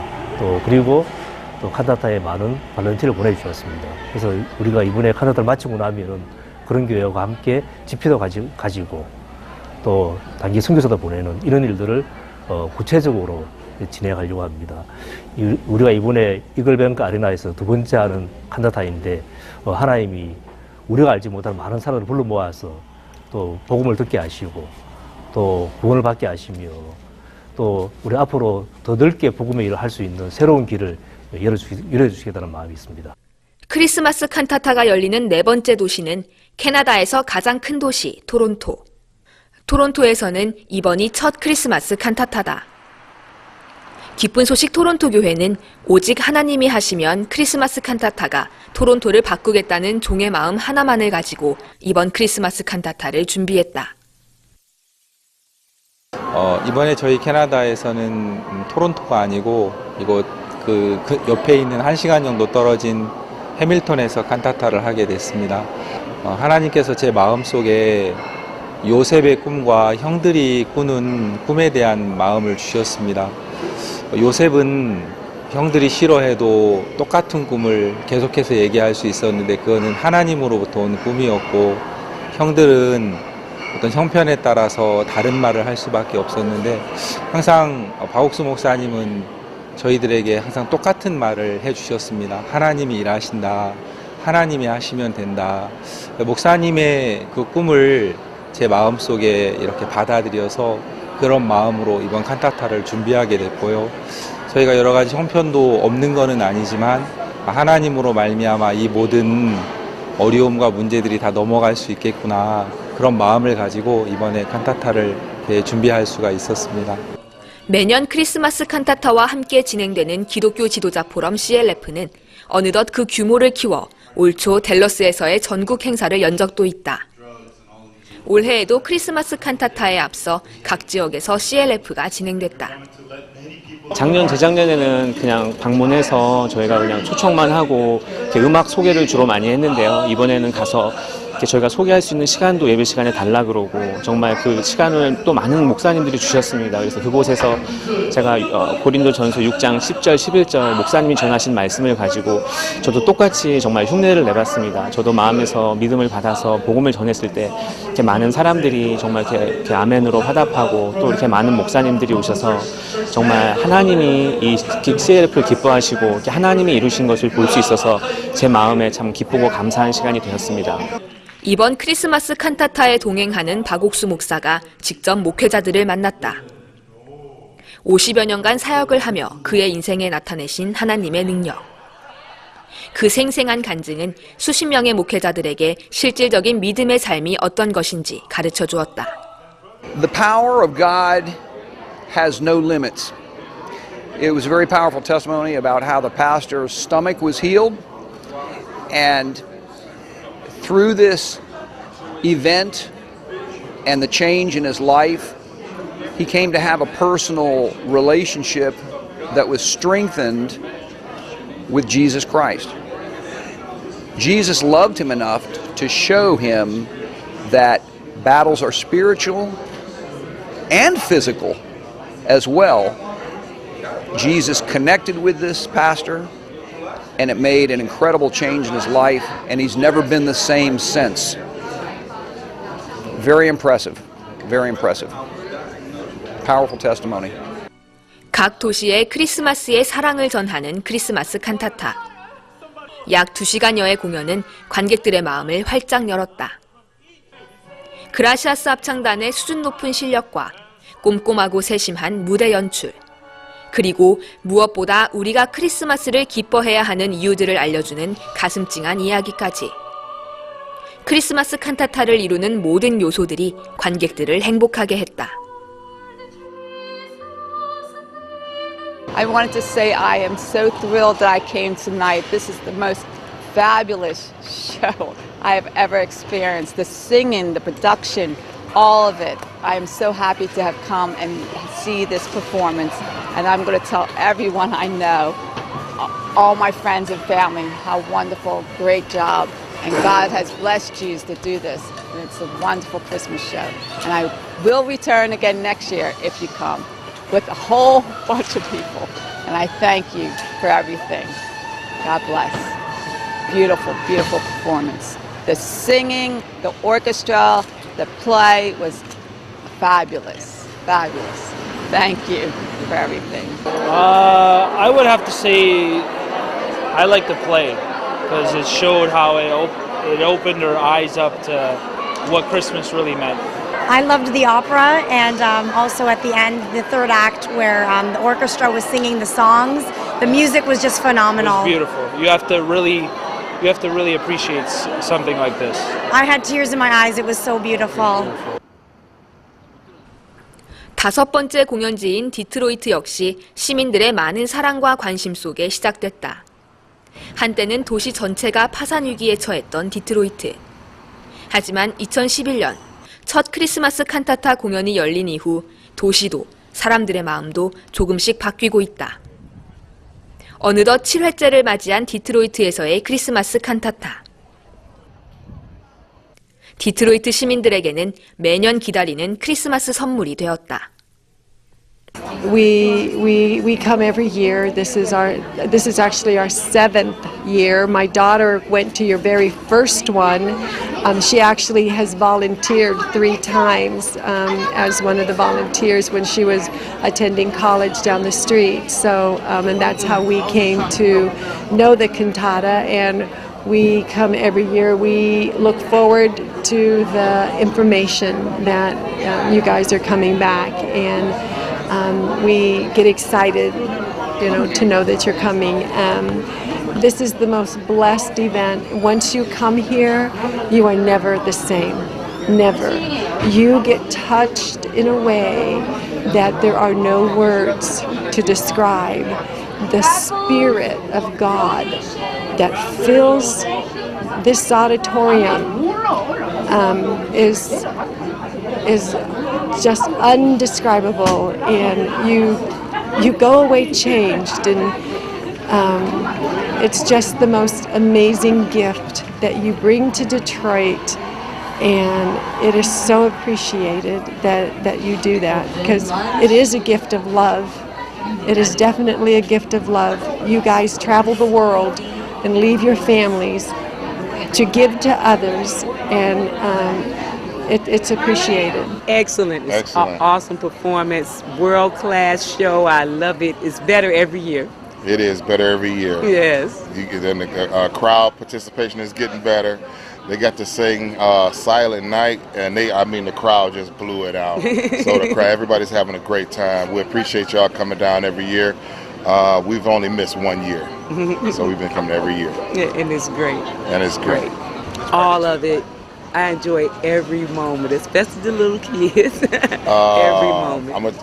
그리고 또 칸타타에 많은 발런티를 보내주셨습니다. 그래서 우리가 이번에 칸타타를 마치고 나면은 그런 교회와 함께 집회도 가지고 또 단기 선교사도 보내는 이런 일들을 구체적으로 진행하려고 합니다. 우리가 이번에 이글뱅크 아레나에서 두 번째 하는 칸타타인데 하나님이 우리가 알지 못한 많은 사람을 불러 모아서 또 복음을 듣게 하시고 또 구원을 받게 하시며 또 우리 앞으로 더 넓게 복음의 일을 할 수 있는 새로운 길을 열어주시겠다는 마음이 있습니다. 크리스마스 칸타타가 열리는 네 번째 도시는 캐나다에서 가장 큰 도시 토론토. 토론토에서는 이번이 첫 크리스마스 칸타타다. 기쁜 소식 토론토 교회는 오직 하나님이 하시면 크리스마스 칸타타가 토론토를 바꾸겠다는 종의 마음 하나만을 가지고 이번 크리스마스 칸타타를 준비했다. 이번에 저희 캐나다에서는 토론토가 아니고 이곳 그 옆에 있는 1시간 정도 떨어진 해밀턴에서 칸타타를 하게 됐습니다. 하나님께서 제 마음속에 요셉의 꿈과 형들이 꾸는 꿈에 대한 마음을 주셨습니다. 요셉은 형들이 싫어해도 똑같은 꿈을 계속해서 얘기할 수 있었는데 그거는 하나님으로부터 온 꿈이었고 형들은 어떤 형편에 따라서 다른 말을 할 수밖에 없었는데 항상 박옥수 목사님은 저희들에게 항상 똑같은 말을 해주셨습니다. 하나님이 일하신다. 하나님이 하시면 된다. 목사님의 그 꿈을 제 마음속에 이렇게 받아들여서 그런 마음으로 이번 칸타타를 준비하게 됐고요. 저희가 여러 가지 형편도 없는 것은 아니지만 하나님으로 말미암아 이 모든 어려움과 문제들이 다 넘어갈 수 있겠구나 그런 마음을 가지고 이번에 칸타타를 준비할 수가 있었습니다. 매년 크리스마스 칸타타와 함께 진행되는 기독교 지도자 포럼 CLF는 어느덧 그 규모를 키워 올 초 댈러스에서의 전국 행사를 연 적도 있다. 올해에도 크리스마스 칸타타에 앞서 각 지역에서 CLF가 진행됐다. 작년, 재작년에는 그냥 방문해서 저희가 그냥 초청만 하고 이렇게 음악 소개를 주로 많이 했는데요. 이번에는 가서 이렇게 저희가 소개할 수 있는 시간도 예배 시간에 달라 그러고 정말 그 시간을 또 많은 목사님들이 주셨습니다. 그래서 그곳에서 제가 고린도전서 6장 10절, 11절 목사님이 전하신 말씀을 가지고 저도 똑같이 정말 흉내를 내봤습니다. 저도 마음에서 믿음을 받아서 복음을 전했을 때 이렇게 많은 사람들이 정말 이렇게 아멘으로 화답하고 또 이렇게 많은 목사님들이 오셔서 정말 하나님이 이 CLF를 기뻐하시고 이렇게 하나님이 이루신 것을 볼 수 있어서 제 마음에 참 기쁘고 감사한 시간이 되었습니다. 이번 크리스마스 칸타타에 동행하는 박옥수 목사가 직접 목회자들을 만났다. 50여 년간 사역을 하며 그의 인생에 나타내신 하나님의 능력. 그 생생한 간증은 수십 명의 목회자들에게 실질적인 믿음의 삶이 어떤 것인지 가르쳐 주었다. The power of God has no limits. It was a very powerful testimony about how the pastor's stomach was healed, and through this event and the change in his life, he came to have a personal relationship that was strengthened with Jesus Christ. Jesus loved him enough to show him that battles are spiritual and physical as well. Jesus connected with this pastor, and it made an incredible change in his life, and he's never been the same since. Very impressive, very impressive. Powerful testimony. 각 도시의 크리스마스의 사랑을 전하는 크리스마스 칸타타. 약 2시간여의 공연은 관객들의 마음을 활짝 열었다. 그라시아스 합창단의 수준 높은 실력과 꼼꼼하고 세심한 무대 연출, 그리고 무엇보다 우리가 크리스마스를 기뻐해야 하는 이유들을 알려주는 가슴 찡한 이야기까지. 크리스마스 칸타타를 이루는 모든 요소들이 관객들을 행복하게 했다. I wanted to say I am so thrilled that I came tonight. This is the most fabulous show I have ever experienced. The singing, the production, all of it. I am so happy to have come and see this performance. And I'm going to tell everyone I know, all my friends and family, how wonderful, great job. And God has blessed you to do this. And it's a wonderful Christmas show. And I will return again next year if you come, with a whole bunch of people. And I thank you for everything. God bless. Beautiful, beautiful performance. The singing, the orchestra, the play was fabulous, fabulous. Thank you for everything. I would have to say I like the play because it showed how it opened our eyes up to what Christmas really meant. I loved the opera, and also at the end, the third act, where the orchestra was singing the songs. The music was just phenomenal. It was beautiful. You have to really appreciate something like this. I had tears in my eyes. It was so beautiful. 다섯 번째 공연지인 디트로이트 역시 시민들의 많은 사랑과 관심 속에 시작됐다. 한때는 도시 전체가 파산 위기에 처했던 디트로이트. 하지만 2011년 첫 크리스마스 칸타타 공연이 열린 이후 도시도 사람들의 마음도 조금씩 바뀌고 있다. 어느덧 7회째를 맞이한 디트로이트에서의 크리스마스 칸타타. 디트로이트 시민들에게는 매년 기다리는 크리스마스 선물이 되었다. We come every year. This is actually our 7th year. My daughter went to your very first one. She actually has volunteered 3 times as one of the volunteers when she was attending college down the street. So, and that's how we came to know the cantata, and we come every year. We look forward to the information that you guys are coming back, and we get excited to know that you're coming. This is the most blessed event. Once you come here, you are never the same. Never. You get touched in a way that there are no words to describe. The Spirit of God that fills this auditorium is just undescribable, and you go away changed, and it's just the most amazing gift that you bring to Detroit, and it is so appreciated that you do that, because it is a gift of love. It is definitely a gift of love. You guys travel the world and leave your families to give to others, and it's appreciated. Excellent. It's an awesome performance, world-class show. I love it. It's better every year. It is better every year. Yes. Then the crowd participation is getting better. They got to sing Silent Night, and the crowd just blew it out. So everybody's having a great time. We appreciate y'all coming down every year. We've only missed 1 year, so we've been coming every year. Yeah, and it's great. And it's great. All of it. I enjoy every moment, especially the little kids. Every moment.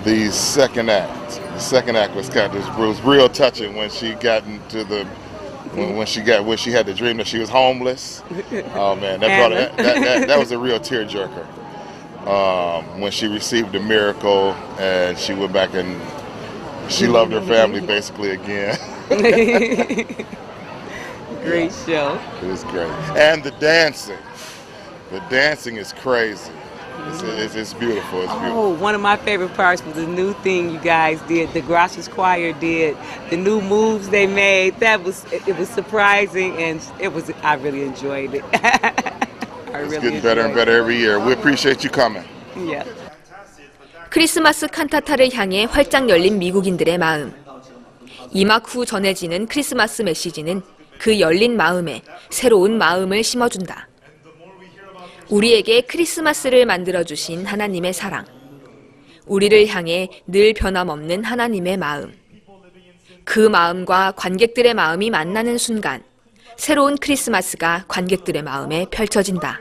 The second act was real touching when she got into the. When she had the dream that she was homeless. Oh man, that was a real tearjerker. When she received the miracle and she went back and she loved her family basically again. Great show. It was great. And the dancing is crazy. It's beautiful. It's beautiful. Oh, one of my favorite parts was the new thing you guys did. The Gracias Choir did. The new moves they made. It was surprising, and I really enjoyed it. It's getting better and better every year. We appreciate you coming. Yeah. 크리스마스 칸타타를 향해 활짝 열린 미국인들의 마음. 이막 후 전해지는 크리스마스 메시지는 그 열린 마음에 새로운 마음을 심어준다. 우리에게 크리스마스를 만들어주신 하나님의 사랑, 우리를 향해 늘 변함없는 하나님의 마음, 그 마음과 관객들의 마음이 만나는 순간 새로운 크리스마스가 관객들의 마음에 펼쳐진다.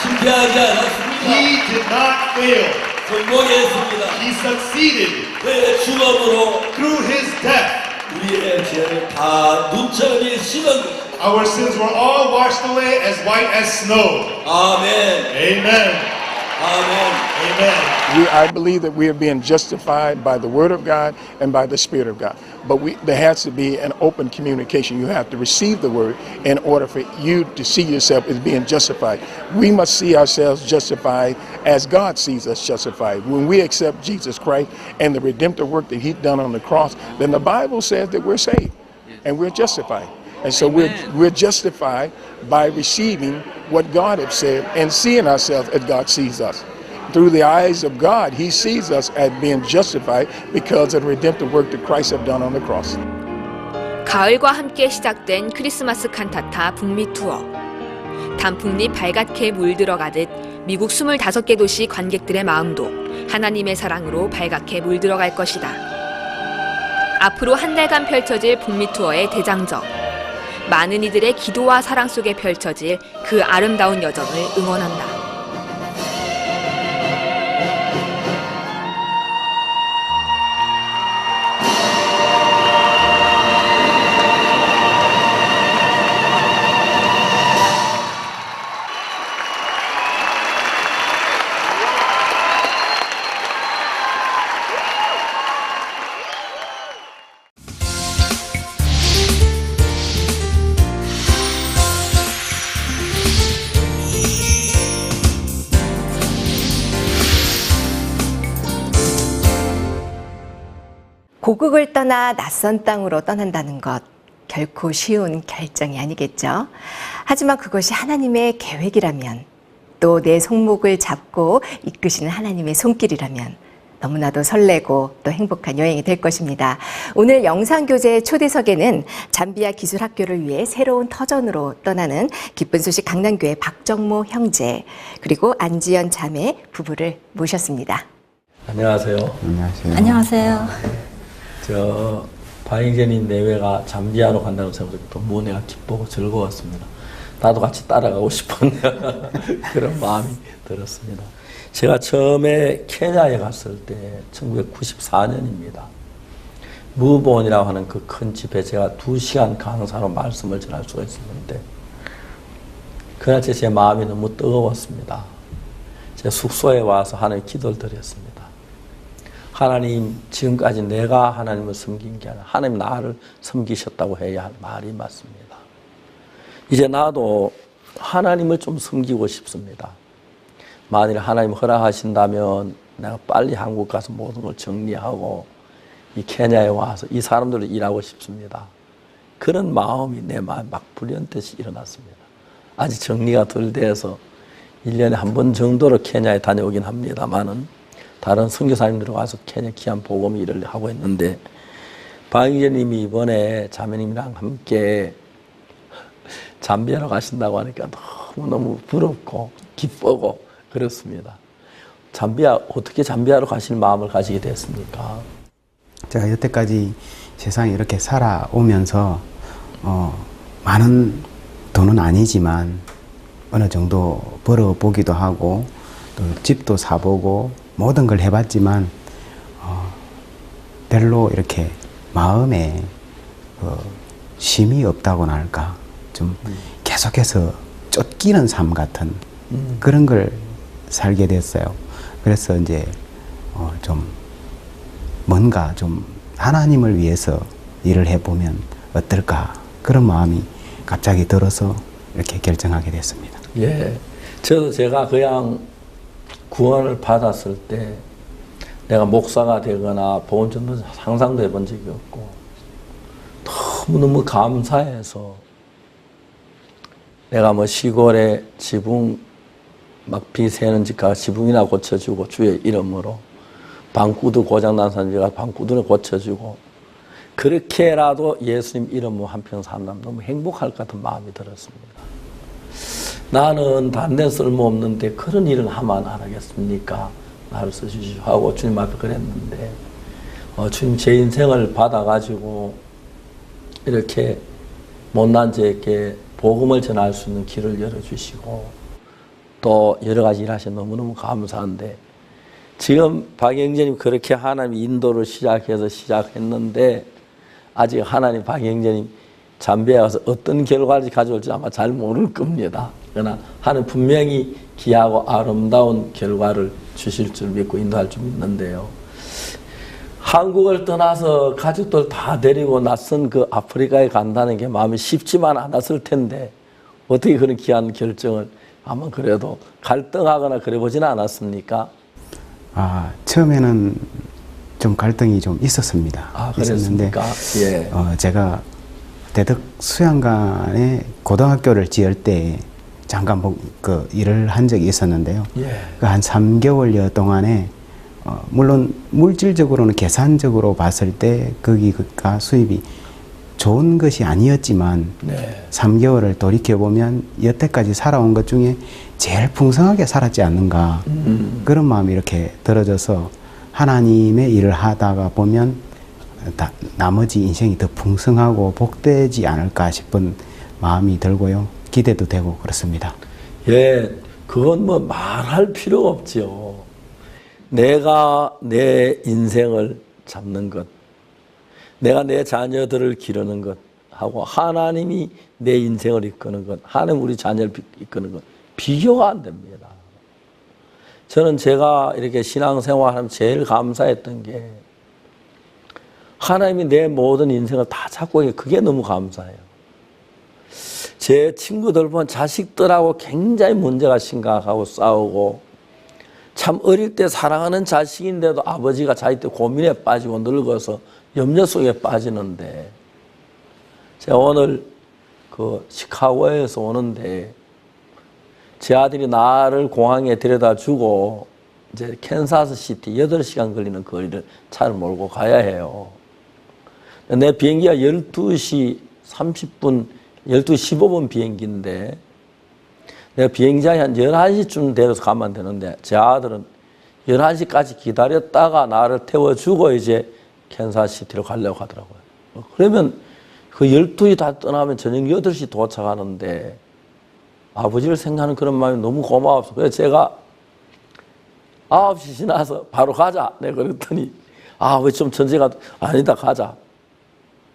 실패하지 않았습니다. He did not fail. 성공했습니다. He succeeded. 그의 죽음으로 through his death. 우리의 죄를 다 눈처럼 씻은 Our sins were all washed away as white as snow. Amen. Amen. Amen. Amen. I believe that we are being justified by the Word of God and by the Spirit of God. But there has to be an open communication. You have to receive the Word in order for you to see yourself as being justified. We must see ourselves justified as God sees us justified. When we accept Jesus Christ and the redemptive work that He's done on the cross, then the Bible says that we're saved and we're justified. And so we're justified by receiving what God has said and seeing ourselves as God sees us. Through the eyes of God, He sees us as being justified because of the redemptive work that Christ has done on the cross. 가을과 함께 시작된 크리스마스 칸타타 북미 투어. 단풍잎 발갛게 물들어가듯 미국 25개 도시 관객들의 마음도 하나님의 사랑으로 발갛게 물들어갈 것이다. 앞으로 한 달간 펼쳐질 북미 투어의 대장정. 많은 이들의 기도와 사랑 속에 펼쳐질 그 아름다운 여정을 응원한다. 고국을 떠나 낯선 땅으로 떠난다는 것, 결코 쉬운 결정이 아니겠죠. 하지만 그것이 하나님의 계획이라면, 또 내 손목을 잡고 이끄시는 하나님의 손길이라면 너무나도 설레고 또 행복한 여행이 될 것입니다. 오늘 영상교재 초대석에는 잠비아 기술학교를 위해 새로운 터전으로 떠나는 기쁜 소식 강남교회 박정모 형제, 그리고 안지연 자매 부부를 모셨습니다. 안녕하세요. 안녕하세요. 안녕하세요. 박영재님 내외가 잠비아로 간다고 생각해서 너무 내가 기쁘고 즐거웠습니다. 나도 같이 따라가고 싶은 그런 마음이 들었습니다. 제가 처음에 케냐에 갔을 때 1994년입니다. 무본이라고 하는 그 큰 집에 제가 2시간 강사로 말씀을 전할 수가 있었는데 그날 제 마음이 너무 뜨거웠습니다. 제 숙소에 와서 하나님 기도를 드렸습니다. 하나님, 지금까지 내가 하나님을 섬긴 게 아니라 하나님 나를 섬기셨다고 해야 할 말이 맞습니다. 이제 나도 하나님을 좀 섬기고 싶습니다. 만일 하나님 허락하신다면 내가 빨리 한국 가서 모든 걸 정리하고 이 케냐에 와서 이 사람들을 일하고 싶습니다. 그런 마음이 내 마음에 막 불현듯이 일어났습니다. 아직 정리가 덜 돼서 1년에 한 번 정도로 케냐에 다녀오긴 합니다만은 다른 선교사님들 와서 케냐 귀한 복음 일을 하고 있는데 박영재님이 이번에 자매님이랑 함께 잠비아로 가신다고 하니까 너무너무 부럽고 기쁘고 그렇습니다. 어떻게 잠비아로 가실 마음을 가지게 됐습니까? 제가 여태까지 세상에 이렇게 살아오면서 많은 돈은 아니지만 어느 정도 벌어보기도 하고 또 집도 사보고 모든 걸 해봤지만 별로 이렇게 마음에 쉼이 없다고나 할까 좀 계속해서 쫓기는 삶 같은 그런 걸 살게 됐어요. 그래서 이제 좀 뭔가 좀 하나님을 위해서 일을 해보면 어떨까 그런 마음이 갑자기 들어서 이렇게 결정하게 됐습니다. 예, 저도 제가 그냥 구원을 받았을 때 내가 목사가 되거나 보험전도 상상도 해본 적이 없고 너무너무 감사해서 내가 뭐 시골에 지붕 막 비 새는 집 가서 지붕이나 고쳐주고 주의 이름으로 방구두 고장난 사람들이 방구두를 고쳐주고 그렇게라도 예수님 이름으로 한평 산다면 너무 행복할 것 같은 마음이 들었습니다. 나는 단데 쓸모없는데 그런 일을 하면 안 하겠습니까? 나를 써주시오 하고 주님 앞에 그랬는데 주님 제 인생을 받아가지고 이렇게 못난 자에게 복음을 전할 수 있는 길을 열어주시고 또 여러 가지 일하셔서 너무너무 감사한데 지금 박영재님 그렇게 하나님 인도를 시작했는데 아직 하나님 박영재님 잠비아에 가서 어떤 결과를 가져올지 아마 잘 모를 겁니다. 그러나 하나님 분명히 귀하고 아름다운 결과를 주실 줄 믿고 인도할 줄 믿는데요. 한국을 떠나서 가족들 다 데리고 낯선 그 아프리카에 간다는 게 마음이 쉽지만 않았을 텐데 어떻게 그런 귀한 결정을 아마 그래도 갈등하거나 그래 보지는 않았습니까? 처음에는 좀 갈등이 좀 있었습니다. 그랬습니까? 예. 제가 대덕 수양관에 고등학교를 지을 때 잠깐 그 일을 한 적이 있었는데요. 예. 그 한 3개월여 동안에 물론 물질적으로는 계산적으로 봤을 때 거기가 수입이 좋은 것이 아니었지만 3개월을 돌이켜보면 여태까지 살아온 것 중에 제일 풍성하게 살았지 않는가 그런 마음이 이렇게 들어져서 하나님의 일을 하다가 보면 나머지 인생이 더 풍성하고 복되지 않을까 싶은 마음이 들고요. 기대도 되고 그렇습니다. 예, 그건 뭐 말할 필요가 없죠. 내가 내 인생을 잡는 것, 내가 내 자녀들을 기르는 것 하고 하나님이 내 인생을 이끄는 것, 하나님 우리 자녀를 이끄는 것 비교가 안 됩니다. 저는 제가 이렇게 신앙생활하면 제일 감사했던 게 하나님이 내 모든 인생을 다 잡고 있는 그게 너무 감사해요. 제 친구들 보면 자식들하고 굉장히 문제가 심각하고 싸우고 참 어릴 때 사랑하는 자식인데도 아버지가 자식들 고민에 빠지고 늙어서 염려 속에 빠지는데 제가 오늘 그 시카고에서 오는데 제 아들이 나를 공항에 데려다 주고 이제 캔사스 시티 8시간 걸리는 거리를 차를 몰고 가야 해요. 내 비행기가 12시 30분, 12시 15분 비행기인데 내가 비행장에 한 11시쯤 데려서 가면 되는데 제 아들은 11시까지 기다렸다가 나를 태워주고 이제 캔사시티로 가려고 하더라고요. 그러면 그 12시 다 떠나면 저녁 8시 도착하는데 아버지를 생각하는 그런 마음이 너무 고마워서 그래서 제가 9시 지나서 바로 가자. 내가 그랬더니 왜 좀 전제가 아니다 가자.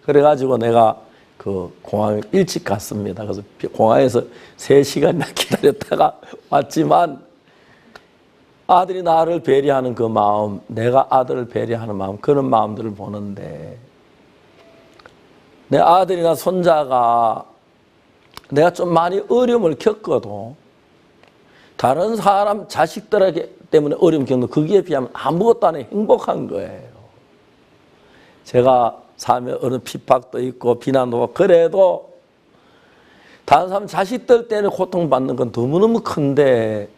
그래가지고 내가 그 공항에 일찍 갔습니다. 그래서 공항에서 3시간이나 기다렸다가 왔지만 아들이 나를 배려하는 그 마음, 내가 아들을 배려하는 마음, 그런 마음들을 보는데 내 아들이나 손자가 내가 좀 많이 어려움을 겪어도 다른 사람 자식들에게 때문에 어려움 겪는 거기에 비하면 아무것도 안 해 행복한 거예요. 제가 삶에 어느 핍박도 있고 비난도 있고 그래도 다른 사람 자식들 때문에 고통받는 건 너무너무 큰데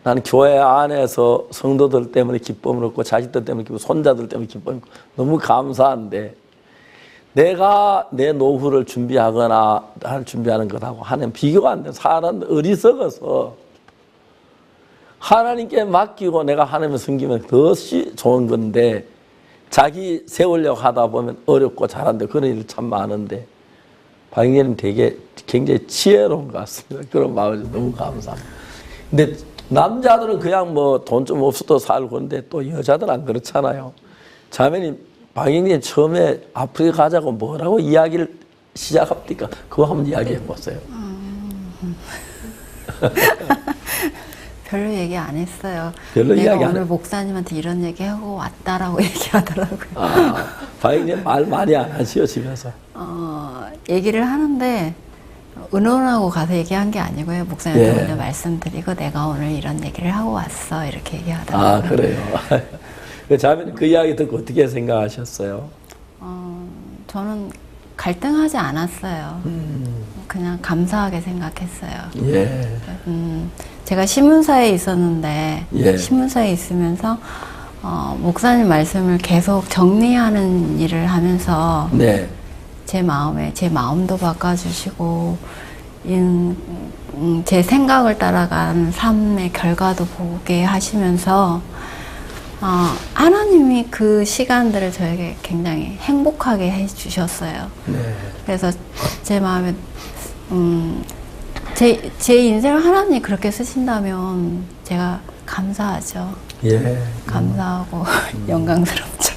나는 교회 안에서 성도들 때문에 기쁨을 얻고 자식들 때문에 기쁨, 손자들 때문에 기쁨을 얻고 너무 감사한데 내가 내 노후를 준비하거나 나를 준비하는 것하고 하나님 비교가 안 돼. 사람은 어리석어서 하나님께 맡기고 내가 하나님을 섬기면 더 좋은 건데 자기 세우려고 하다 보면 어렵고 잘하는데 그런 일 참 많은데 박영재님 되게 굉장히 지혜로운 것 같습니다. 그런 마음이 너무 감사합니다. 근데 남자들은 그냥 뭐 돈 좀 없어도 살고 그런데 또 여자들은 안 그렇잖아요. 자매님 박영재 처음에 아프리카 가자고 뭐라고 이야기를 시작합니까? 그거 한번 이야기해 보세요. 별로 얘기 안 했어요. 별로 내가 이야기 안 오늘 해. 목사님한테 이런 얘기 하고 왔다라고 얘기하더라고요. 박영재 말 많이 안 하시오 집에서. 얘기를 하는데 의논하고 가서 얘기한 게 아니고요. 목사님한테 예. 먼저 말씀드리고 내가 오늘 이런 얘기를 하고 왔어 이렇게 얘기하더라고요. 그래요. 그 자매님 그 이야기 듣고 어떻게 생각하셨어요? 저는 갈등하지 않았어요. 그냥 감사하게 생각했어요. 예. 제가 신문사에 있었는데 예. 신문사에 있으면서 목사님 말씀을 계속 정리하는 일을 하면서 네. 제 마음에 제 마음도 바꿔주시고 제 생각을 따라가는 삶의 결과도 보게 하시면서 하나님이 그 시간들을 저에게 굉장히 행복하게 해주셨어요. 네. 그래서 제 마음에 제 인생을 하나님이 그렇게 쓰신다면 제가 감사하죠. 예. 감사하고 영광스럽죠.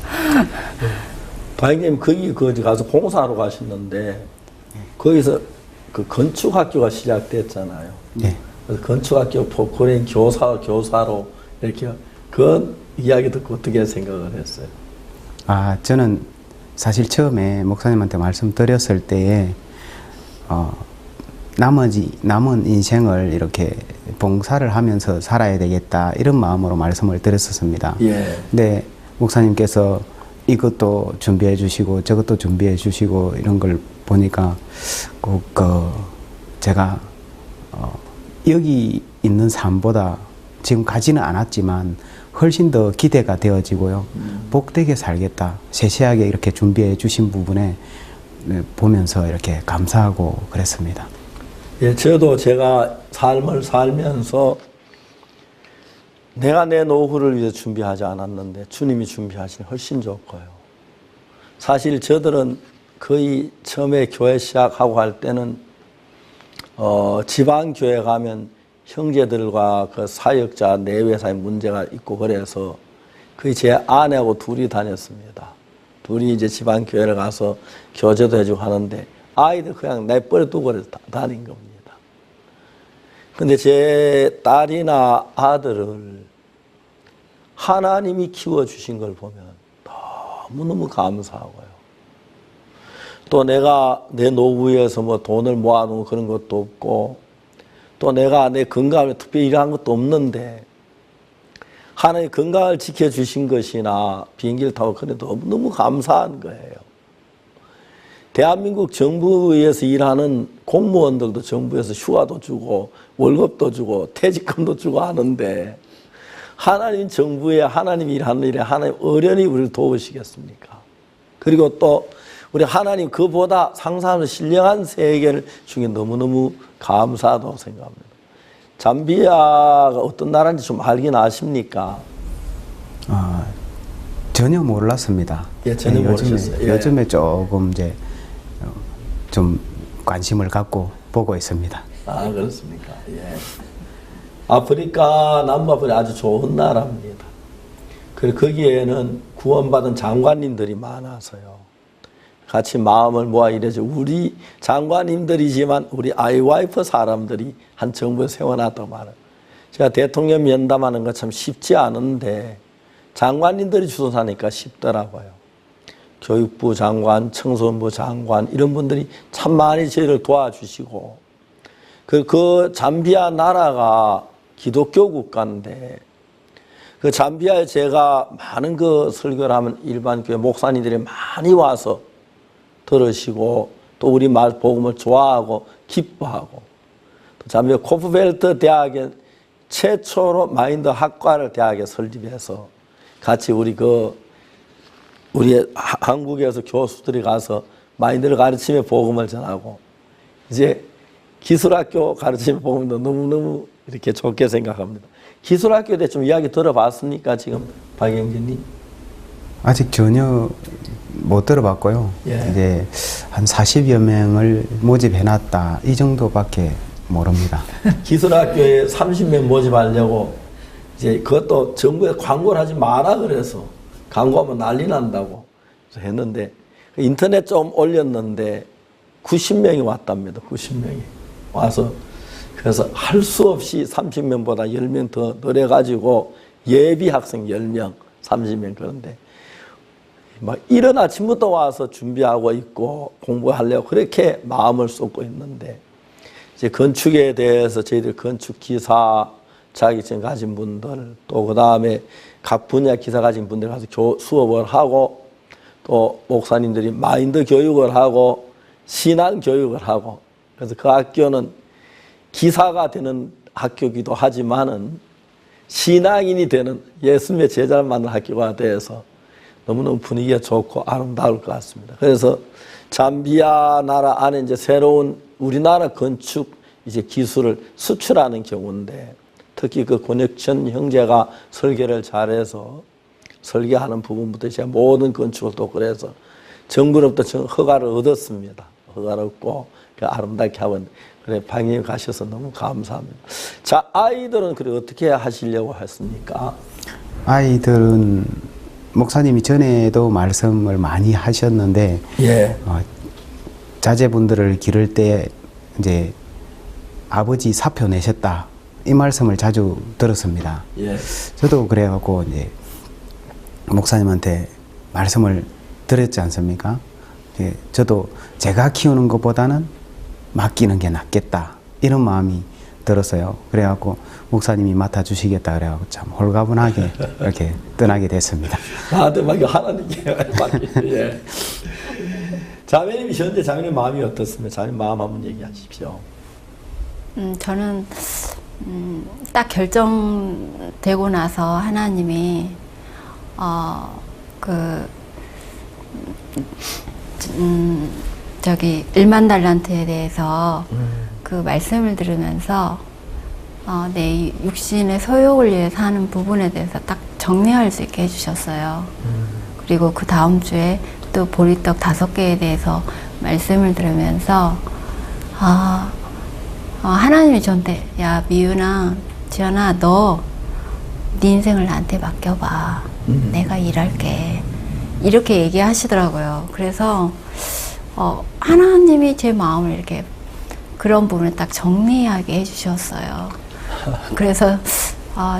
박영재님 거기 가서 공사하러 가셨는데 거기서 그 건축학교가 시작됐잖아요. 네. 그래서 건축학교 포크레인 교사로 이렇게 그 이야기 듣고 어떻게 생각을 했어요? 저는 사실 처음에 목사님한테 말씀드렸을 때에 남은 인생을 이렇게 봉사를 하면서 살아야 되겠다 이런 마음으로 말씀을 드렸었습니다. 예. 근데 목사님께서 이것도 준비해 주시고 저것도 준비해 주시고 이런 걸 보니까 꼭 제가 여기 있는 삶보다 지금 가지는 않았지만 훨씬 더 기대가 되어지고요. 복되게 살겠다. 세세하게 이렇게 준비해 주신 부분에 보면서 이렇게 감사하고 그랬습니다. 예, 저도 제가 삶을 살면서 내가 내 노후를 위해 준비하지 않았는데 주님이 준비하시니 훨씬 좋고요. 사실 저들은 거의 처음에 교회 시작하고 할 때는 지방교회 가면 형제들과 그 사역자 내외 사이 문제가 있고 그래서 거의 제 아내하고 둘이 다녔습니다. 둘이 이제 지방교회를 가서 교제도 해주고 하는데 아이들 그냥 내버려 두고 그래서 다닌 겁니다. 근데 제 딸이나 아들을 하나님이 키워주신 걸 보면 너무너무 감사하고요. 또 내가 내 노후에서 뭐 돈을 모아놓은 그런 것도 없고 또 내가 내 건강을 특별히 일한 것도 없는데 하나님 건강을 지켜주신 것이나 비행기를 타고 그래도 너무 감사한 거예요. 대한민국 정부에서 일하는 공무원들도 정부에서 휴가도 주고 월급도 주고 퇴직금도 주고 하는데 하나님 정부에 하나님 일하는 일에 하나님 어련히 우리를 도우시겠습니까? 그리고 또 우리 하나님 그보다 상상하는 신령한 세계를 주게 너무너무 감사하다고 생각합니다. 잠비아가 어떤 나라인지 좀 알긴 아십니까? 전혀 몰랐습니다. 예, 전혀 모르셨어요. 예. 요즘에 조금 이제 좀 관심을 갖고 보고 있습니다. 아, 그렇습니까? 예. 아프리카, 남부아프리카 아주 좋은 나라입니다. 그리고 거기에는 구원받은 장관님들이 많아서요. 같이 마음을 모아 이래서 우리 장관님들이지만 우리 아이와이프 사람들이 한 정부에 세워놨다고 말해요. 제가 대통령 면담하는 거 참 쉽지 않은데 장관님들이 주선하니까 쉽더라고요. 교육부 장관, 청소년부 장관 이런 분들이 참 많이 저희를 도와주시고 그 잠비아 나라가 기독교 국가인데 그 잠비아에 제가 많은 그 설교를 하면 일반 교회 목사님들이 많이 와서 들으시고 또 우리 말 복음을 좋아하고 기뻐하고 또 잠비아 코프벨트 대학에 최초로 마인드 학과를 대학에 설립해서 같이 우리 한국에서 교수들이 가서 마인드를 가르치며 복음을 전하고 이제 기술학교 가르치며 복음도 너무너무 이렇게 좋게 생각합니다. 기술학교에 대해 좀 이야기 들어봤습니까? 지금 박영진님? 아직 전혀 못 들어봤고요. 예. 이제 한 40여 명을 모집해놨다 이 정도밖에 모릅니다. 기술학교에 30명 모집하려고 이제 그것도 정부에 광고를 하지 마라 그래서 광고하면 난리 난다고 했는데 인터넷 좀 올렸는데 90명이 왔답니다. 90명이 와서 그래서 할 수 없이 30명보다 10명 더 늘려가지고 예비 학생 10명, 30명 그런데 막 이른 아침부터 와서 준비하고 있고 공부하려고 그렇게 마음을 쏟고 있는데 이제 건축에 대해서 저희들 건축 기사 자격증 가진 분들 또 그 다음에 각 분야 기사 가진 분들 가서 수업을 하고 또 목사님들이 마인드 교육을 하고 신앙 교육을 하고 그래서 그 학교는 기사가 되는 학교이기도 하지만은 신앙인이 되는 예수님의 제자를 만든 학교가 돼서 너무너무 분위기가 좋고 아름다울 것 같습니다. 그래서 잠비아 나라 안에 이제 새로운 우리나라 건축 이제 기술을 수출하는 경우인데 특히 그 권혁천 형제가 설계를 잘해서 설계하는 부분부터 제가 모든 건축을 또 그래서 정부로부터 허가를 얻었습니다. 허가를 얻고 아름답게 하고 있는데 그래 방에 가셔서 너무 감사합니다. 자, 아이들은 그래 어떻게 하시려고 했습니까? 아이들은 목사님이 전에도 말씀을 많이 하셨는데 예. 자제분들을 기를 때 이제 아버지 사표 내셨다 이 말씀을 자주 들었습니다. 예. 저도 그래갖고 이제 목사님한테 말씀을 드렸지 않습니까? 예, 저도 제가 키우는 것보다는 맡기는 게 낫겠다 이런 마음이 들었어요. 그래갖고 목사님이 맡아주시겠다 그래갖고 참 홀가분하게 이렇게 떠나게 됐습니다. 나한테 맡겨 하나님께 맡기죠. 예. 자매님이 현재 자매님 마음이 어떻습니까? 자매님 마음 한번 얘기하십시오. 저는 딱 결정되고 나서 하나님이 저기 1만 달란트에 대해서 그 말씀을 들으면서 내 육신의 소욕을 위해서 하는 부분에 대해서 딱 정리할 수 있게 해주셨어요. 그리고 그 다음 주에 또 보리떡 5개에 대해서 말씀을 들으면서 하나님이 저한테 야 미윤아 지연아 너 네 인생을 나한테 맡겨봐. 내가 일할게. 이렇게 얘기하시더라고요. 그래서 하나님이 제 마음을 이렇게 그런 부분을 딱 정리하게 해주셨어요. 그래서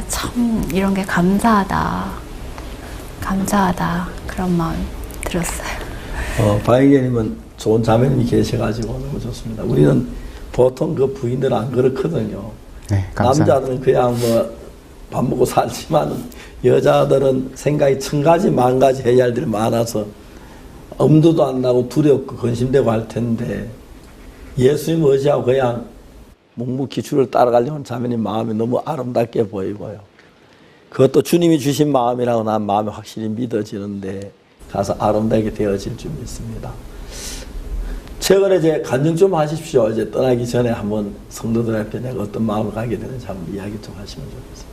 참 이런 게 감사하다 그런 마음이 들었어요. 바이게님은 좋은 자매님이 계셔가지고 너무 좋습니다. 우리는 보통 그 부인들은 안 그렇거든요. 네, 감사합니다. 남자들은 그냥 뭐 밥 먹고 살지만 여자들은 생각이 1000가지 10,000가지 해야 할 일이 많아서 엄두도 안 나고 두렵고 근심되고 할 텐데 예수님 의지하고 그냥 묵묵히 주를 따라가려는 자매님 마음이 너무 아름답게 보이고요. 그것도 주님이 주신 마음이라고 난 마음이 확실히 믿어지는데 가서 아름답게 되어질 줄 믿습니다. 최근에 이제 간증 좀 하십시오. 이제 떠나기 전에 한번 성도들 앞에 내가 어떤 마음을 가게 되는지 한번 이야기 좀 하시면 좋겠습니다.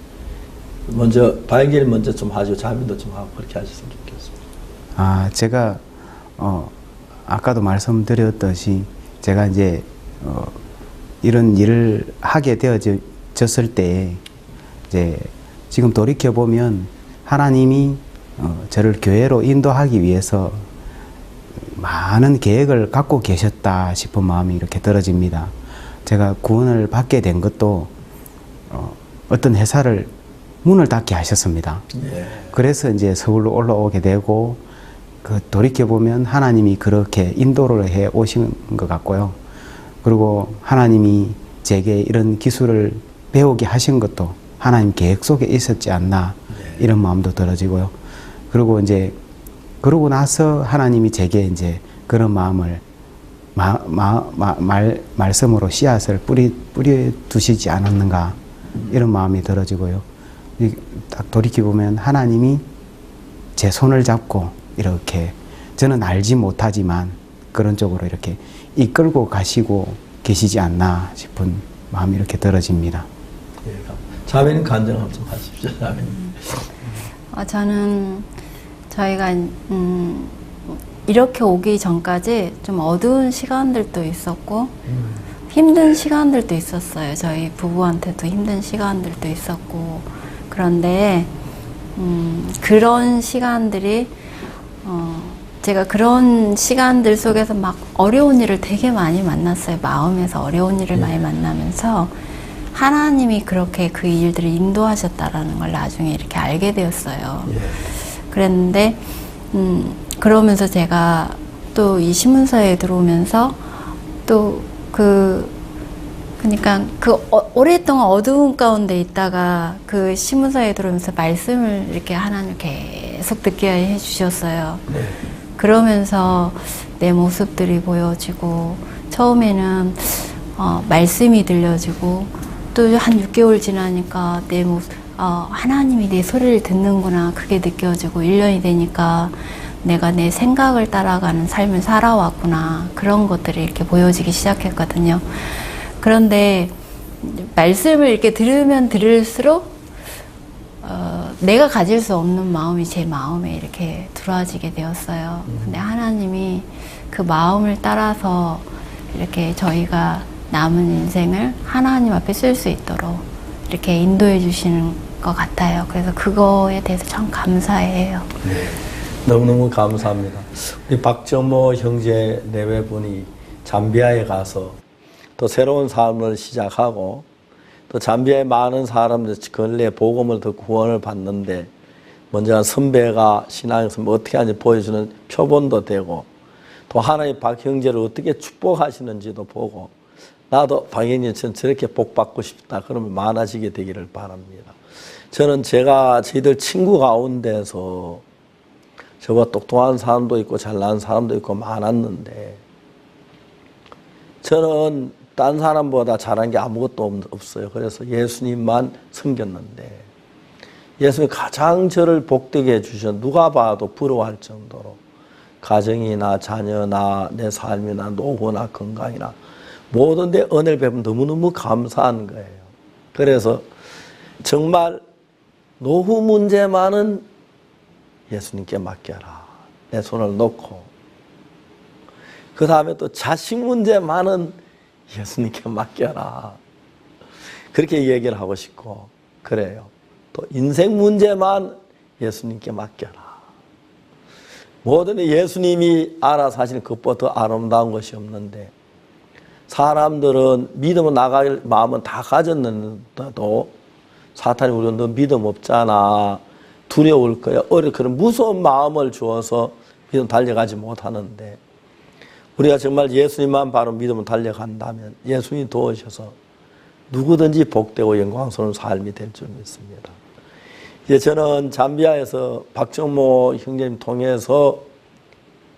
먼저 바영길이 먼저 좀 하시고 자민도 좀 하고 그렇게 하셨으면 좋겠습니다. 제가 아까도 말씀드렸듯이 제가 이제 이런 일을 하게 되어졌을 때 이제 지금 돌이켜 보면 하나님이 저를 교회로 인도하기 위해서 많은 계획을 갖고 계셨다 싶은 마음이 이렇게 들어집니다. 제가 구원을 받게 된 것도 어떤 회사를 문을 닫게 하셨습니다. 그래서 이제 서울로 올라오게 되고 돌이켜 보면 하나님이 그렇게 인도를 해 오신 것 같고요. 그리고 하나님이 제게 이런 기술을 배우게 하신 것도 하나님 계획 속에 있었지 않나 이런 마음도 들어지고요. 그리고 이제 그러고 나서 하나님이 제게 이제 그런 마음을 말씀으로 씨앗을 뿌려 두시지 않았는가 이런 마음이 들어지고요. 딱 돌이켜 보면 하나님이 제 손을 잡고 이렇게 저는 알지 못하지만 그런 쪽으로 이렇게 이끌고 가시고 계시지 않나 싶은 마음이 이렇게 들어집니다. 자매님 간증 한번 하십시오. 자매님. 저는 저희가 이렇게 오기 전까지 좀 어두운 시간들도 있었고 힘든 시간들도 있었어요. 저희 부부한테도 힘든 시간들도 있었고 그런데 그런 시간들이 제가 그런 시간들 속에서 막 어려운 일을 되게 많이 만났어요. 마음에서 어려운 일을 많이 만나면서 하나님이 그렇게 그 일들을 인도하셨다라는 걸 나중에 이렇게 알게 되었어요. 그랬는데 그러면서 제가 또 이 신문사에 들어오면서 또 그러니까 오랫동안 어두운 가운데 있다가 그 신문사에 들어오면서 말씀을 이렇게 하나님 계속 듣게 해주셨어요. 그러면서 내 모습들이 보여지고 처음에는 말씀이 들려지고 또 한 6개월 지나니까 내 모습 하나님이 내 소리를 듣는구나 그게 느껴지고 1년이 되니까 내가 내 생각을 따라가는 삶을 살아왔구나 그런 것들이 이렇게 보여지기 시작했거든요. 그런데 말씀을 이렇게 들으면 들을수록 내가 가질 수 없는 마음이 제 마음에 이렇게 들어와지게 되었어요. 근데 하나님이 그 마음을 따라서 이렇게 저희가 남은 인생을 하나님 앞에 쓸 수 있도록 이렇게 인도해 주시는 것 같아요. 그래서 그거에 대해서 참 감사해요. 너무너무 감사합니다. 우리 박정모 형제 내외분이 잠비아에 가서 또 새로운 삶을 시작하고 또 잠비아에 많은 사람들 근래 복음을 듣고 구원을 받는데 먼저 선배가 신앙에서 어떻게 하는지 보여주는 표본도 되고 또 하나님 박 형제를 어떻게 축복하시는지도 보고 나도 박 형제처럼 저렇게 복받고 싶다 그러면 많아지게 되기를 바랍니다. 저는 저희들 친구 가운데서 저보다 똑똑한 사람도 있고 잘난 사람도 있고 많았는데 저는 딴 사람보다 잘한 게 아무것도 없어요. 그래서 예수님만 섬겼는데 예수님이 가장 저를 복되게 해주셔 누가 봐도 부러워할 정도로 가정이나 자녀나 내 삶이나 노후나 건강이나 모든 데 은혜를 베푸면 너무너무 감사한 거예요. 그래서 정말 노후 문제만은 예수님께 맡겨라. 내 손을 놓고 그 다음에 또 자식 문제만은 예수님께 맡겨라. 그렇게 얘기를 하고 싶고 그래요. 또 인생 문제만 예수님께 맡겨라. 모든 예수님이 알아서 하시는 것보다 더 아름다운 것이 없는데 사람들은 믿음으로 나갈 마음은 다 가졌는데도 사탄이 우리가 너 믿음 없잖아. 두려울 거야. 그런 무서운 마음을 주어서 믿음 달려가지 못하는데 우리가 정말 예수님만 바로 믿음을 달려간다면 예수님이 도우셔서 누구든지 복되고 영광스러운 삶이 될 줄 믿습니다. 이제 저는 잠비아에서 박정모 형제님 통해서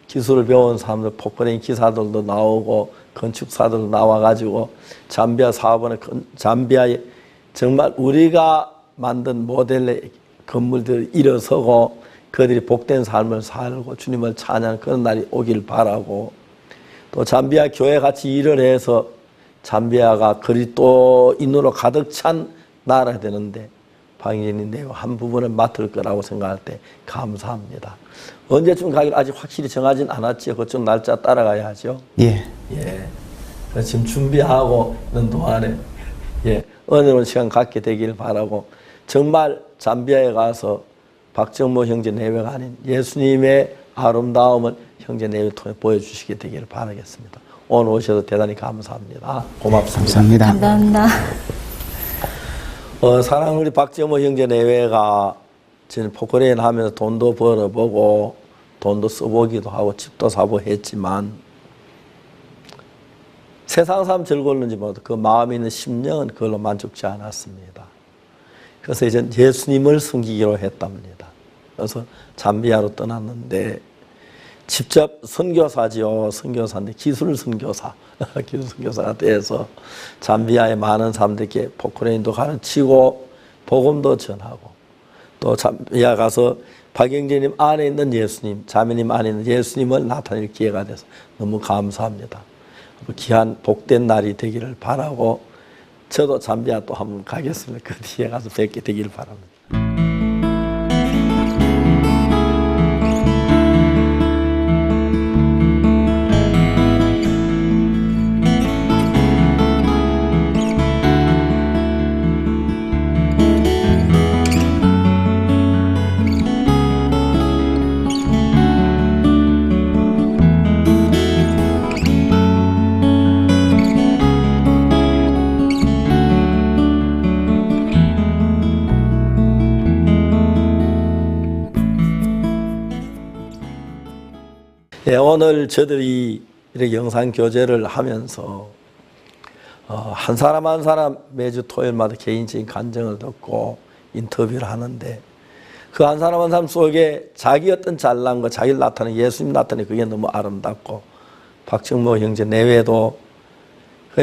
기술을 배운 사람들, 포크레인 기사들도 나오고 건축사들도 나와가지고 잠비아 사업원에 잠비아에 정말 우리가 만든 모델의 건물들이 일어서고 그들이 복된 삶을 살고 주님을 찬양하는 그런 날이 오길 바라고 또 잠비아 교회 같이 일을 해서 잠비아가 그리스도인으로 가득 찬 나라가 되는데 박영진이 내용 한 부분을 맡을 거라고 생각할 때 감사합니다. 언제쯤 가기로 아직 확실히 정하진 않았지요. 그쪽 날짜 따라가야 하죠. 예. 예. 그래서 지금 준비하고 있는 동안에 은혜로운 시간 갖게 되기를 바라고 정말 잠비아에 가서 박정모 형제 내외가 아닌 예수님의 아름다움을 형제 내외 통해 보여주시게 되기를 바라겠습니다. 오늘 오셔서 대단히 감사합니다. 고맙습니다. 감사합니다. 감사합니다. 사랑하는 우리 박정모 형제 내외가 지금 포크레인 하면서 돈도 벌어보고 돈도 써보기도 하고 집도 사보고 했지만 세상 사람 즐거웠는지 모르도 그 마음에 있는 심령은 그걸로 만족지 않았습니다. 그래서 이제 예수님을 섬기기로 했답니다. 그래서 잠비아로 떠났는데 직접 선교사지요. 선교사인데 기술 선교사, 기술 선교사가 돼서 잠비아의 많은 사람들에게 포크레인도 가르치고 복음도 전하고 또 잠비아 가서 박영재님 안에 있는 예수님, 자매님 안에 있는 예수님을 나타낼 기회가 돼서 너무 감사합니다. 귀한 복된 날이 되기를 바라고 저도 잠비아 또 한번 가겠습니다. 그 뒤에 가서 뵙게 되기를 바랍니다. 오늘 저들이 이렇게 영상 교제를 하면서 한 사람 한 사람 매주 토요일마다 개인적인 간증을 듣고 인터뷰를 하는데 그 한 사람 한 사람 속에 자기 어떤 잘난 거, 자기를 나타내는 예수님 나타내는 그게 너무 아름답고 박정모 형제 내외도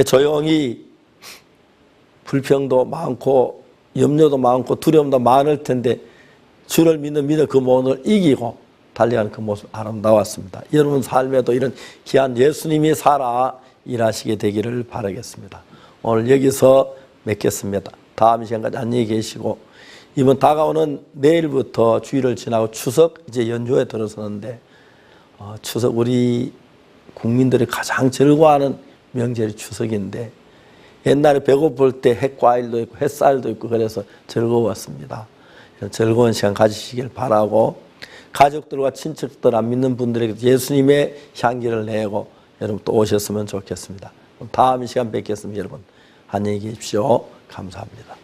조용히 불평도 많고 염려도 많고 두려움도 많을 텐데 주를 믿는 그 모든 이기고 달려가는 그 모습 아름다웠습니다. 여러분 삶에도 이런 귀한 예수님이 살아 일하시게 되기를 바라겠습니다. 오늘 여기서 맺겠습니다. 다음 시간까지 안녕히 계시고 이번 다가오는 내일부터 주일을 지나고 추석 이제 연휴에 들어서는데 추석 우리 국민들이 가장 즐거워하는 명절이 추석인데 옛날에 배고플 때 햇과일도 있고 햇살도 있고 그래서 즐거웠습니다. 즐거운 시간 가지시길 바라고 가족들과 친척들 안 믿는 분들에게 예수님의 향기를 내고 여러분 또 오셨으면 좋겠습니다. 다음 시간 뵙겠습니다. 여러분 안녕히 계십시오. 감사합니다.